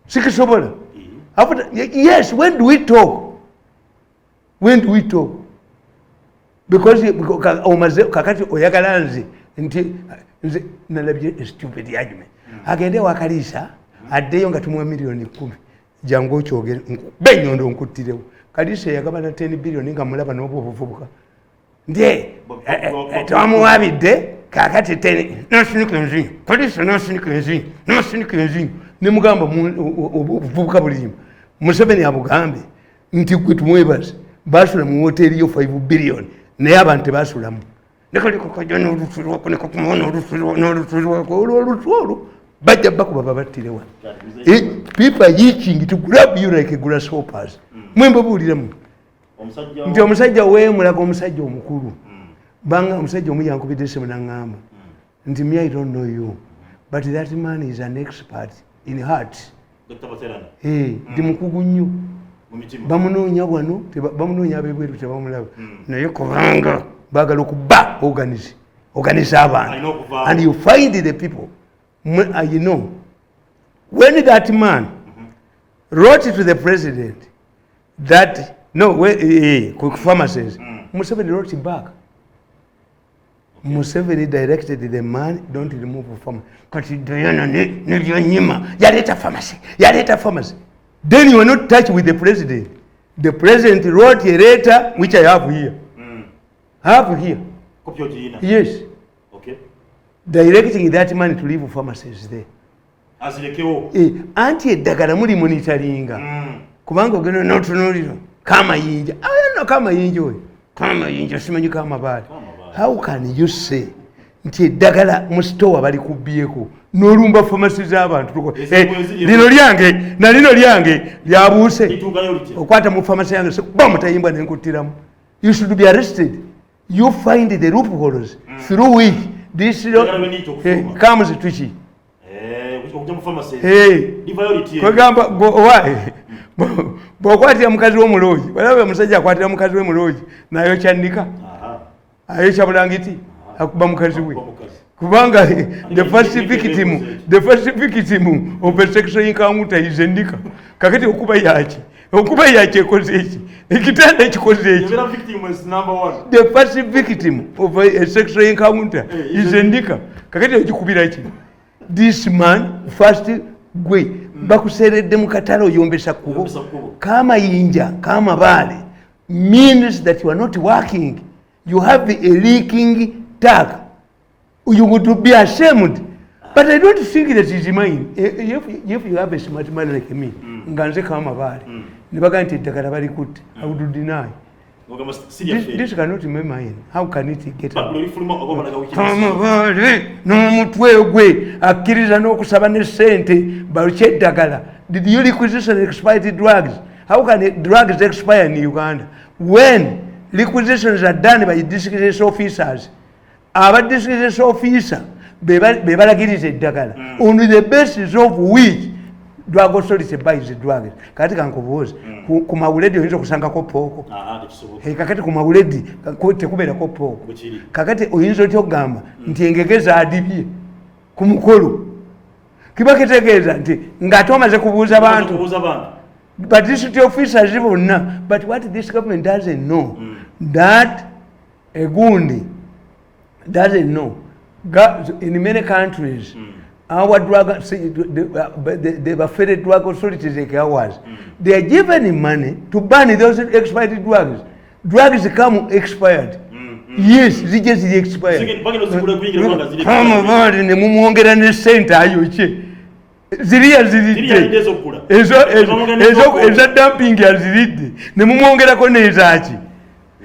Sikisobola. Yes, when do we talk? When do we talk? Because kakati oyagala nze nti nalabye a stupid argument. Agende wakalisa addeyo nga tumuwa $1,000,000 jangu okyogere benyondo nkuttirewo Kalisa yagabana 10 billion nga mulaba n'obwo obuvubuka ndiye twamuwabidde kakati 10 nosinikwenzi Kalisa nosinikwenzi nemugamba obuvubuka bulimu Museveni abugambe nti gwe tumwebaze basula mu hoteli yo 5 billion naye abantu tebasulamu olwo bajja bakuba babattirewa people are itching to grab you like a grasshoppers mwemba buuliramu nti omusajja weemulaga omusajja omukulu banga omusajja omu yankubidde essimu n'aŋŋamba nti me I don't know you but that man is an expert in heart ndi mukugu nnyo bamunoonya wano bamunoonya abebweru tebamulaba naye kubanga baagala okuba organize abantu and you find the people you know when that man wrote to the president that pharmacies Museveni wrote back Museveni directed the man don't remove pharmacy kati dayana ne yaleta pharmacy then you are not touched with the president wrote a letter which I have here Copy of Gina. Yes. Okay. Directing that man to leave pharmacies there. As the KO. Anti eddagala muli monitoringa. Kubanga ogenda n'otunuulira kama yinja. No kama yinja oyo. Kama yinja simanyi kama baali. How can you say nti eddagala mu store bali kubyeko n'olumba pharmacy z'abantu lino lyange na lino lyange lyabuuse okwata mu pharmacy yange bamutayimbwa n'enkuttiramu. You should be arrested. You find the loopholes through which this comes to chi. Kwegamba bw'okwatira mukazi w'omuloogi balaba omusajja akwatira mukazi w'omuloogi nayo kyannika ayokya bulangiti akuba mukazi we kubanga the first victim of a sexual encounter is endika kakati okuba yaki ekoze eki ekitanda ekikoze eki the first victim of a sexual encounter is endika kakati okikubira ki this man first gwe bakuseredde mu katale oyombesa kubo kama yinja kama baale means that you are not working, you have a leaking tag, you would be ashamed. But I don't think that is mine. If you have a smart man like me, nganze kama bali nibaga nti eddagala bali kutte, I would deny. This cannot be mine. How can it get up? N'omutwe gwe akkiriza n'okusaba ne ssente balukye eddagala. Did you requisition expired drugs? How can drugs expire in Uganda? When requisitions are done by district officers, our district officer bebalagiriza eddagala on the basis of which drug authority buys the drugs. Kati kankubuuza ku mawuledi oyinza okusangako pooko kakati ku mawuledi tekubeerako pooko kakati oyinza otya okugamba nti engege zaadibye ku mukolo kiba kitegeeza nti ng'ate omaze kubuuza bantu but district officers bonna. But what this government doesn't know that a gundi doesn't know in many countries our drug the federal drug authorities like ours they are given money to ban those expired drugs. Drugs come expired. Yes, zije zili expired. Kama bali ne mumwongera ne sente ayoche ziriya zirite ezo dumping aziride ne mumwongerako nezaki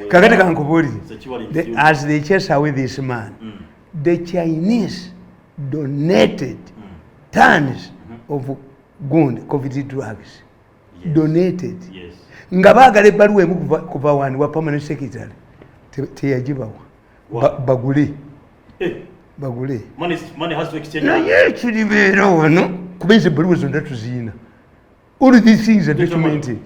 kakati kankubuli as they chase away this man the Chinese donated tons of COVID drugs. Donated. Nga baagala ebbaluwa emu kuva wani wa permanent secretary teyagibawa bagule naye kiribeera wano kuba ezo ebbaluwa zonna tuziina. All these things are documented.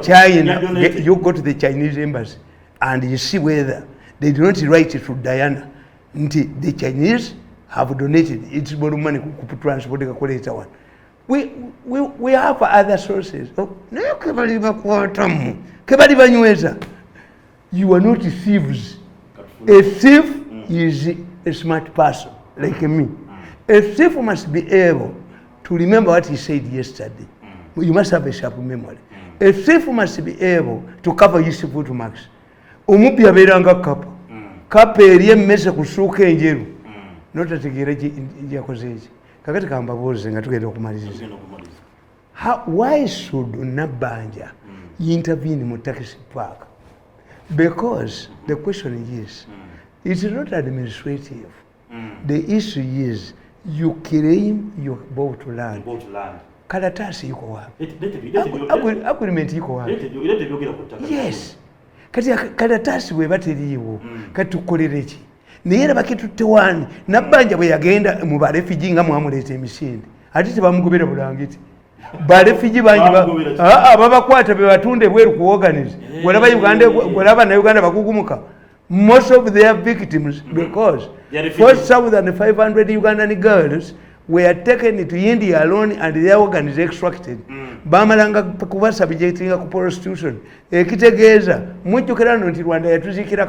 China, you go to the Chinese embassy and you see whether they do not write it to Diana. The Chinese have donated its money to transport the calculator one. We have other sources. You are not thieves. A thief is a smart person like me. A thief must be able to remember what he said yesterday. You must have a sharp memory. A thief must be able to cover his footmarks. Omubbi abeeranga kapa. Kapa eri emmese kusuuka enjeru. Notategeera gyakoze eki. Kakati kambabuuze nga tugenda okumaliriza. Why should Nabbanja intervene in taxi park? Because the question is, it's not administrative. The issue is, you claim you bought land. Karatasi yuko wapi? Agreement yuko wapi? Yes. Kati karatasi bweba teriiwo. Kati tukolere ki? Naye era bakitutte wani. Nabbanja bwe yagenda mu barefugee nga mwamuleeta emisinde. Ate tebamugobera bulangiti. Barefugee bangi babakwata be batunde bweru ku organize. Walaba na Uganda bakugumuka. Most of their victims, because 4,500 Ugandan girls were taken to India alone and their organs extracted. Bamalanga kuba subjecting ku prostitution. Ekitegeeza mujjukira nti Rwanda yatuzikira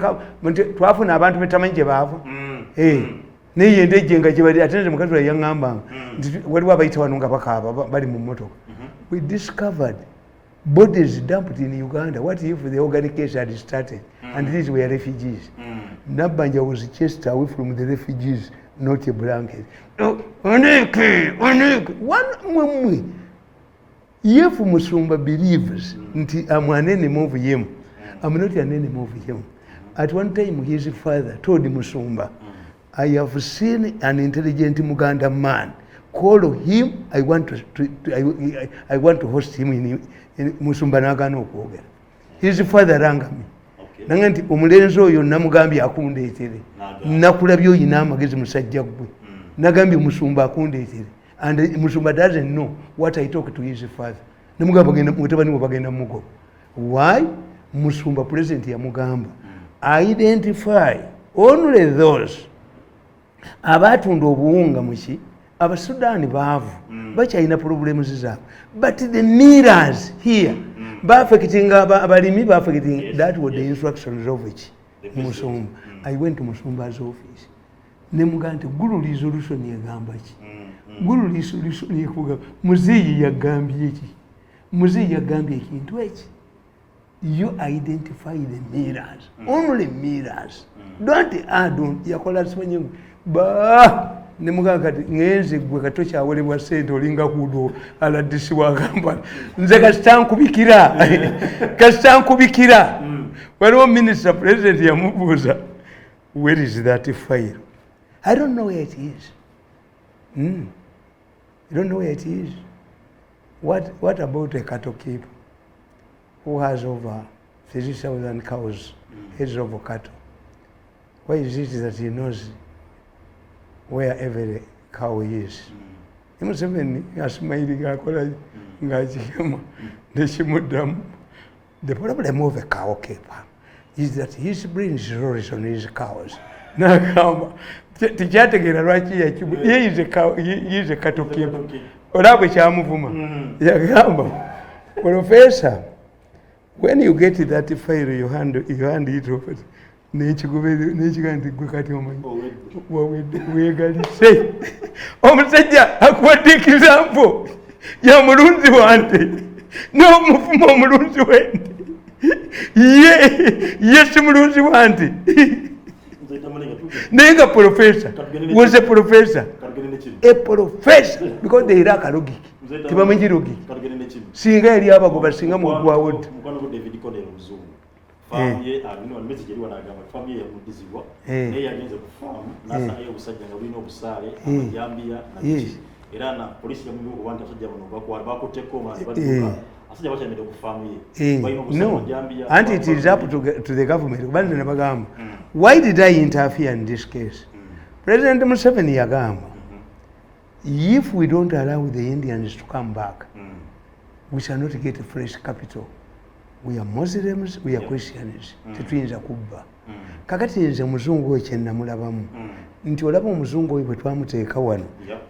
twafuna abantu betamanyi gye baava. Naye endeje nga gye bali ate mukazi we yaŋŋambanga nti waliwo abayita wano nga bakaaba bali mu mmotoka. We discovered bodies dumped in Uganda. What if the organic case had started and these were refugees? Nabbanja was chased away from the refugees, not a blanket. One mwemwe. If Musumba believes nti I'm an enemy of him, I'm not an enemy of him. At one time his father told Musumba, I have seen an intelligent Muganda man. Call him, I want to host him in Musumba nagana okwogera. His father ranga me. Nanga nti omulenzi oyo namugambye akundeetere. Nakulabye oyina amagezi musajja gwe. Nagambye Musumba akundeetere. And Musumba doesn't know what I talk to his father. Namugamba mutabani we bagenda mugo. Why? Musumba president yamugamba. Identify only those abatunda obuwunga muki abasudani baavu bakyalina problems zaabwe, but the mirrors here baffecting abalimi baffecting. That was the instructions of which Musumba. I went to Musumba's office nemuga nti gulu resolution yagamba ki gulu resolution yekuga muzeeyi yagambye ki muzeeyi yagambye ekintu eki. You identify the mirrors, only mirrors. Don't add on yakola simanyi ba nemuga kati ngenze gwe kato kyawolebwa sente olinga kudo aladisi wagamba nze kasitankubikira waliwo minister president yamubuuza where is that file. I don't know where it is. You don't know where it is. What about a cattle keeper who has over 30,000 cows, heads of cattle? Why is it that he knows where every cow is? Museveni asmaili gakola ngajikema neshimuddamu. The problem of a cow keeper is that his brain is always on his cows. Nakamba tikyategeera lwaki yakibu. He is a cattle keeper. Olabwe kyamuvuma yagamba, Professor, when you get that file you hand it over n'ekigandi gwe kati omanyi wawedde weegalise. Omusajja akuwadde example ya mulunzi wante n'omufuma omulunzi wente ye si mulunzi wante naye nga professor was a professor because they lack a logic. Tebamanyi logic. Singa yali abagoba singa mugwawodde famye alino message yali wanagamba famye yakudizibwa naye yagenze ku farm nasanga y'obusajja nga bulina obusaale amajambia na biki era na polisi yamubiwa kubanga abasajja bano bakuteko baduka asajja bakyamira ku farm ye balina obusaale amajambia and it is up to the government kubanga nabagamba why did I interfere in this case? President Museveni yagamba if we don't allow the Indians to come back we shall not get a fresh capital. We are Muslims, we are Christians. Tetuyinza kubba. Kakati nze muzungu we kyennamulabamu nti olaba omuzungu oyo bwe twamuteeka wano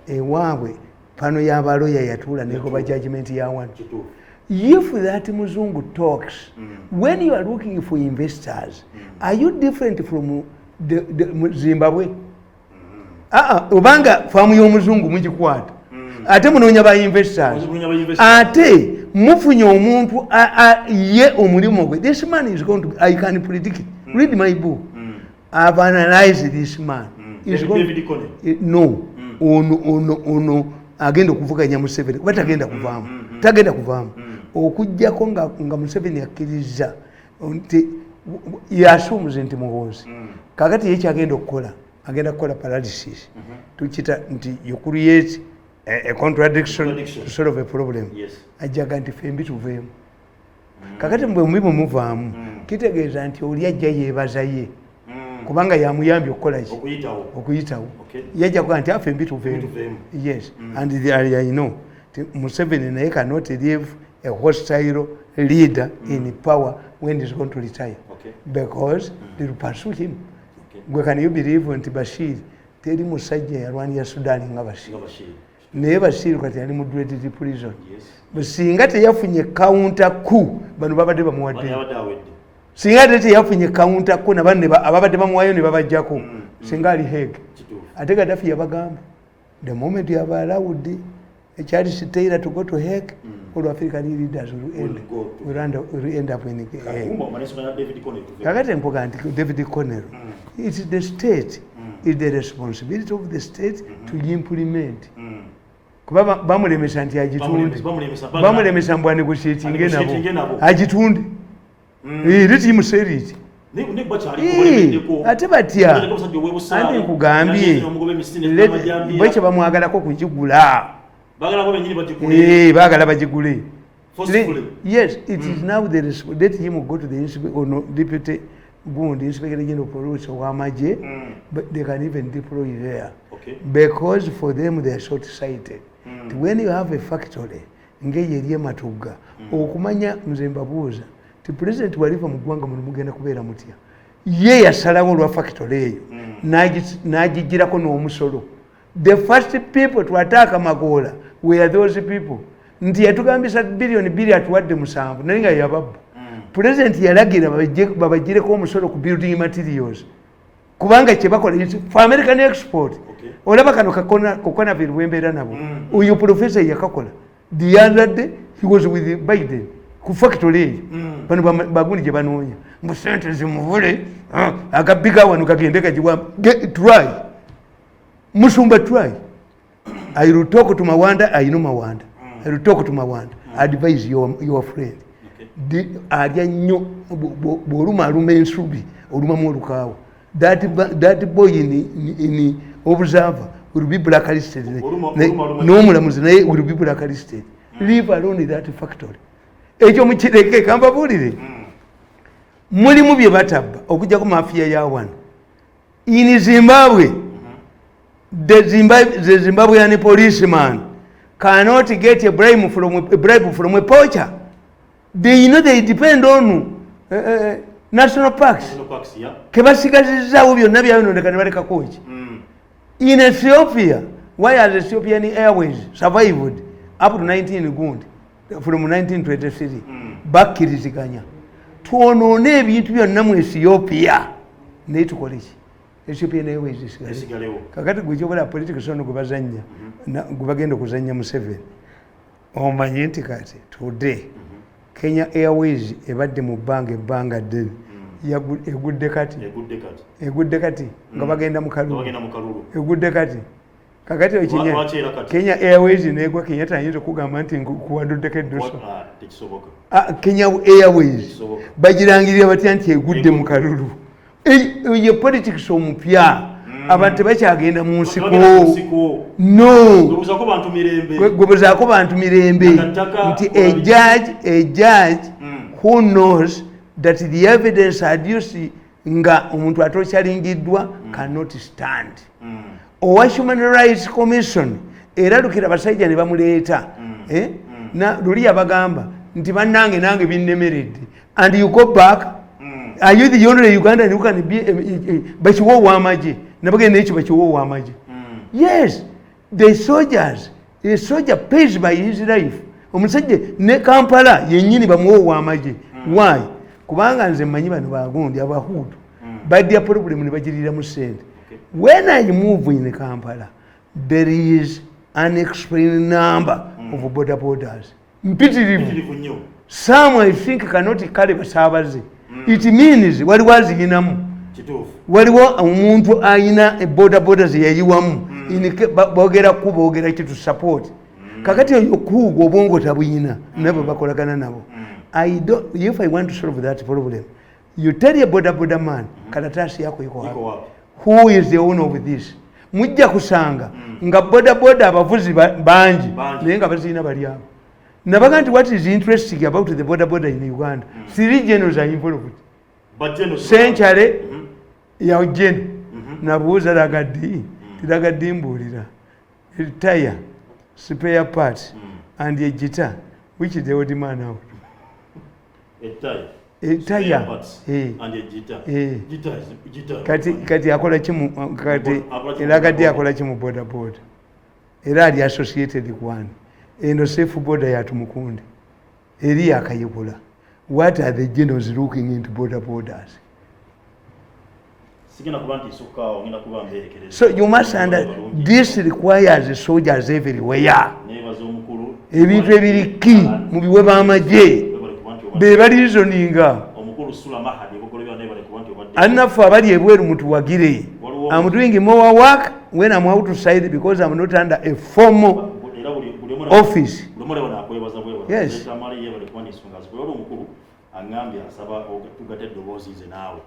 ewaabwe pano y'abaloya yatuula negoba judgment ya wano. If that muzungu talks, when you are looking for investors, are you different from the Zimbabwe? Obanga faamu y'omuzungu mugikwata ate munoonya ba investors ate mufunye omuntu ye omulimu gwe. This man is going to be, I can predict it. Read my book. I've analyzed this man. No, ono agenda okuvuganya Museveni kuba tagenda kuvaamu okujjako nga Museveni akkiriza nti yasumuze nti muhoozi kakati ye kyagenda okukola agenda kukola paralysis tukita nti you create a contradiction to solve a problem ajjaga nti fembi tuveemu kakati mbwe mubi muvaamu kitegeeza nti oli ajja yeebaza ye kubanga yamuyambye okukola ki okuyitawo yajja kuba nti afe mbi tuveemu. Yes, and I know Museveni naye cannot leave a hostile leader in power when he's going to retire because they will pursue him. Gwe can you believe nti Bashir teri musajja yalwanira Sudan nga Bashir naye Bashir kati ali mu dreaded prison singa teyafunye counter coup bano babadde bamuwadde singa teyafunye counter coup nabanne ababadde bamuwayo ne babajjako singa ali Hague ate Gaddafi yabagamba the moment you have allowed Charles Taylor to go to Hague all African leaders will end up in Hague. Kakati mpoga nti David Connell it is the state is the responsibility of the state to implement kuba bamulemesa nti agitunde bamulemesa mbwa negotiating nabo agitunde riti museriti ate batya andi nkugambye bwekyo bamwagalako kugigula bagala bagigule. Yes, it is now the let him go to the deputy Gundi Inspector General Police Wamaje, but they can even deploy there because for them they are short-sighted. When you have a factory engage eri matuga okumanya mzembabuza ti president waliva mu ggwanga mu mugenda kubeera mutya ye yasalawo lwa factory eyo n'agigirako n'omusolo. The first people to attack Magola were those people. Nti yatugambisa billion atuwadde 7 naye nga yababba. President yalagira babagireko omusolo ku building materials kubanga kyebakola for American export. Olaba kano kokona birwembeera nabo uyu professor yakakola the other day he was with Biden ku factory bano bagundi gye banoonya mu sente zimuvule akabiga wano kagende kajiwa try Musumba try. I will talk to Mawanda, I know Mawanda. I will talk to Mawanda. Advise your friend. Arya nyo boruma alume nsubi oluma molukawo. That boy in observer will be blacklisted. No mulamuzi naye will be blacklisted. Leave alone that factory. Ekyo mukireke kamba bulire. Mulimu bye batabba okujja ku mafia ya wano. In Zimbabwe the Zimbabwean policeman cannot get a bribe from a poacher. They know they depend on national parks. Kebasigazizawo byonna byabinondeka ne baleka koji. In Ethiopia, why has Ethiopian Airways survived up to 19 Gundi from 1923? Bakkiriziganya. Twonoone ebintu byonna mu Ethiopia naye tukole ki? Ethiopian Airways isigalewo. Kakati gwe kyobola politics ono gwe bazannya gwe bagenda okuzannya Museveni. Omanyi nti kati today Kenya Airways ebadde mu ebbanga ddene egudde kati nga bagenda mu kalulu egudde kati kakati Kenya Airways negwa Kenya tayinza okugamba nti kuwanduddeko eddoso Kenya Airways bagirangirira batya nti egudde mu kalulu. Ye politics omupya abantu bakyagenda mu nsiko no gwebuzaako bantu mirembe nti a judge who knows that the evidence adduced nga omuntu atokyalingiddwa cannot stand. Owa Human Rights Commission era lukira basajja ne bamuleeta luli yabagamba nti bannange nange binnemeredde and you go back. Are you the only Ugandan who can be bachiwo wamaje nabagenda ekyo bachiwo wamaje? Yes, the soldiers, a soldier pays by his life. Omusajja ne Kampala yennyini bamuwo wamaje. Why? Kubanga nze mmanyi bano bagundi abahutu badya problem ne bagirira mu sente. When I move in Kampala there is unexplained number of border borders. Mpitirivu. Some I think cannot carry basabaze. It means waliwo aziyinamu. Waliwo omuntu ayina border borders yayiwamu. Bogera kubogera kitu support. Kakati okugo obwongo tabuyina nabo bakolagana nabo. If I want to solve that problem, you tell a border man, karatasi yako iko hapo. Who is the owner of this? Mujja kusanga nga boda abavuzi bangi naye nga bazina bali awo. Nabaga nti what is interesting about the border in Uganda? 3 generals are involved. Century ya gen nabuuza lagadi mbulira tire spare parts and a guitar which is the old man now. A tire and a guitar. Kati akola chimu kati lagadi akola chimu border. Era ali associated one. Eno safe border ya tumukunde. Eri akayibula. What are the generals looking into borders? So you must understand this requires soldiers everywhere. Ebintu ebiri key mu biwe b'amagye be bali reasoninga anafu abali ebweru mutuwagire. I'm doing more work when I'm outside because I'm not under a formal office. Yes. Angambye asaba tugate dobozi ze nawe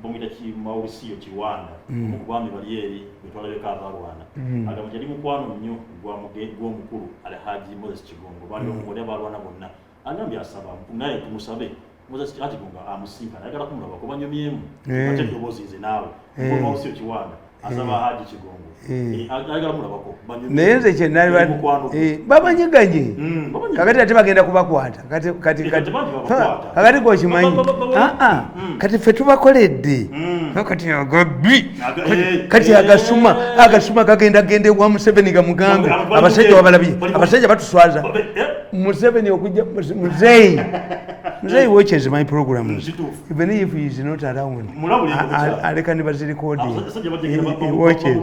bomita ki maurisiyo kiwanda omukubami bali eri bitwalabeka abalwana agamuje ndi mukwano nnyo gwa mukuru Alhaji Moses Kigongo bali omugode abalwana bonna angambye asaba naye tumusabe Moses Kigongo amusinka naye kala kumulaba ko banyomyemu bate dobozi ze nawe ngo maurisiyo kiwanda asaba Haji Kigongo agala mulabako neze kye nali babanyiganye kakati ate bagenda kubakwata kakati gokimanyi kati ffe tubakoledde kati agabi kati agasuma kagenda ewa Museveni gamugambe abasajja wabalabye abasajja batuswaza Museveni okujja Muzeyi watches my programs even if he is not around aleka ne bazirikodi watches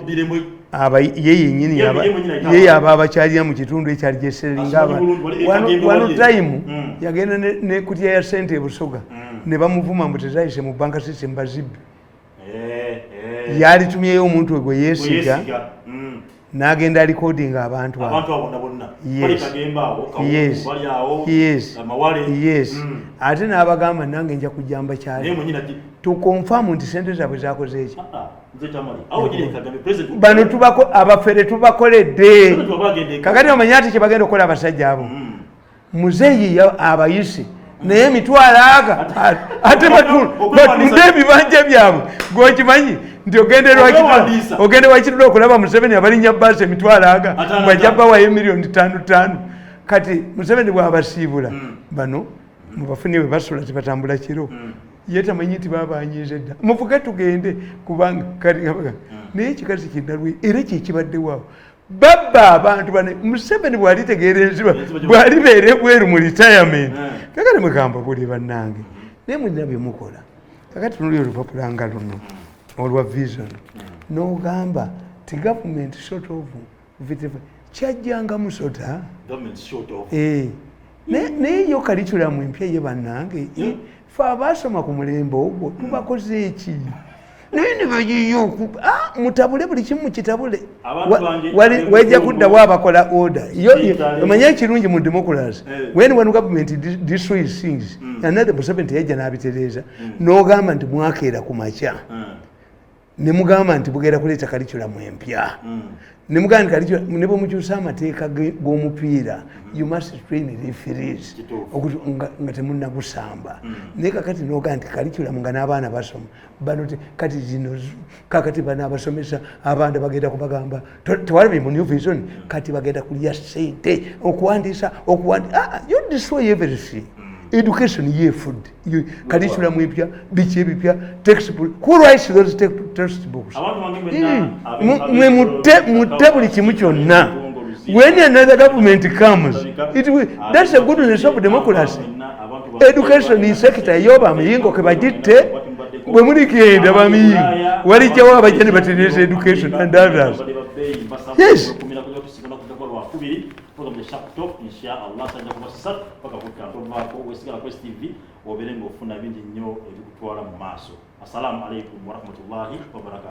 yeye nyini yeye abakyalira mu kitundu ekyali gyeseringa wano time yagenda ne kutya ya sente Busoga ne bamuvuma mbu tezayise mu banka system bazibbi yalitumyeyo omuntu gwe yesiga n'agenda alicodinga abantu bonna yes ate n'abagamba nange nja kujamba kyali to confirm nti sente zaabwe zakoze eki bano abafere tubakoledde kakati omanya ati kyebagenda okukola abasajja abo Muzeeyi abayise naye emitwalo aga ate batunde ebibanja byabwe gwokimanyi nti ogende wakitula okulaba Museveni abalinnya baasi emitwalo aga bwajja bawayo miliyoni 5 kati Museveni bw'abasiibula bano mubafuni bwe basula tibatambula kiro ye tamanyi nti babanyiiza dda muvuge tugende kubanga kati naye ekikazi kiddalwe era kyekibaddewo babba abantu bane Museveni bw'alitegeerezebwa bw'alibeera ebweru mu retirement kakati mugamba buli bannange naye mulina bye mukola kakati tunuli olupapula nga luno olwa vision n'ogamba ti government sort of kyajjanga musota naye yo kaliculamu empya ye bannange fe abaasoma ku mulembe ogwo tubakoze eki naye ne bagiyo mutabule buli kimu kitabule wajja kuddawo abakola order omanye ekirungi mu democracy when one government destroys things another Museveni teyajja n'abitereeza n'ogamba nti mwakeera ku makya ne mugamba nti bugenda kuleeta kaliculamu empya ne mugamba nti kaliculamu ne bwemukyusa amateeka g'omupiira you must train referees nga temunnagusamba naye kakati n'ogamba nti kaliculamu nga n'abaana basoma bano kati zino kakati bano abasomesa abaana bagenda kubagamba tewalabye mu new vision kati bagenda kulya ssente okuwandiisa you destroy everything. Education ye food curriculum empya biki ebipya textbook who writes those textbooks mwe mutte buli kimu kyonna when another government comes that's the goodness of democracy. Education is sector yo bamiyingo ke bagitte bwe muli kenda bamiyingo walijjawo abajja ne batereza education and others. Yes kubiri program ya Sharp Talk inshallah sajja kuba sat paka kutantovaako wesigala Quest TV oberenga ofuna bingi nnyo ebikutwala mu maaso. Assalamu alaikum warahmatullahi wabarakatuh.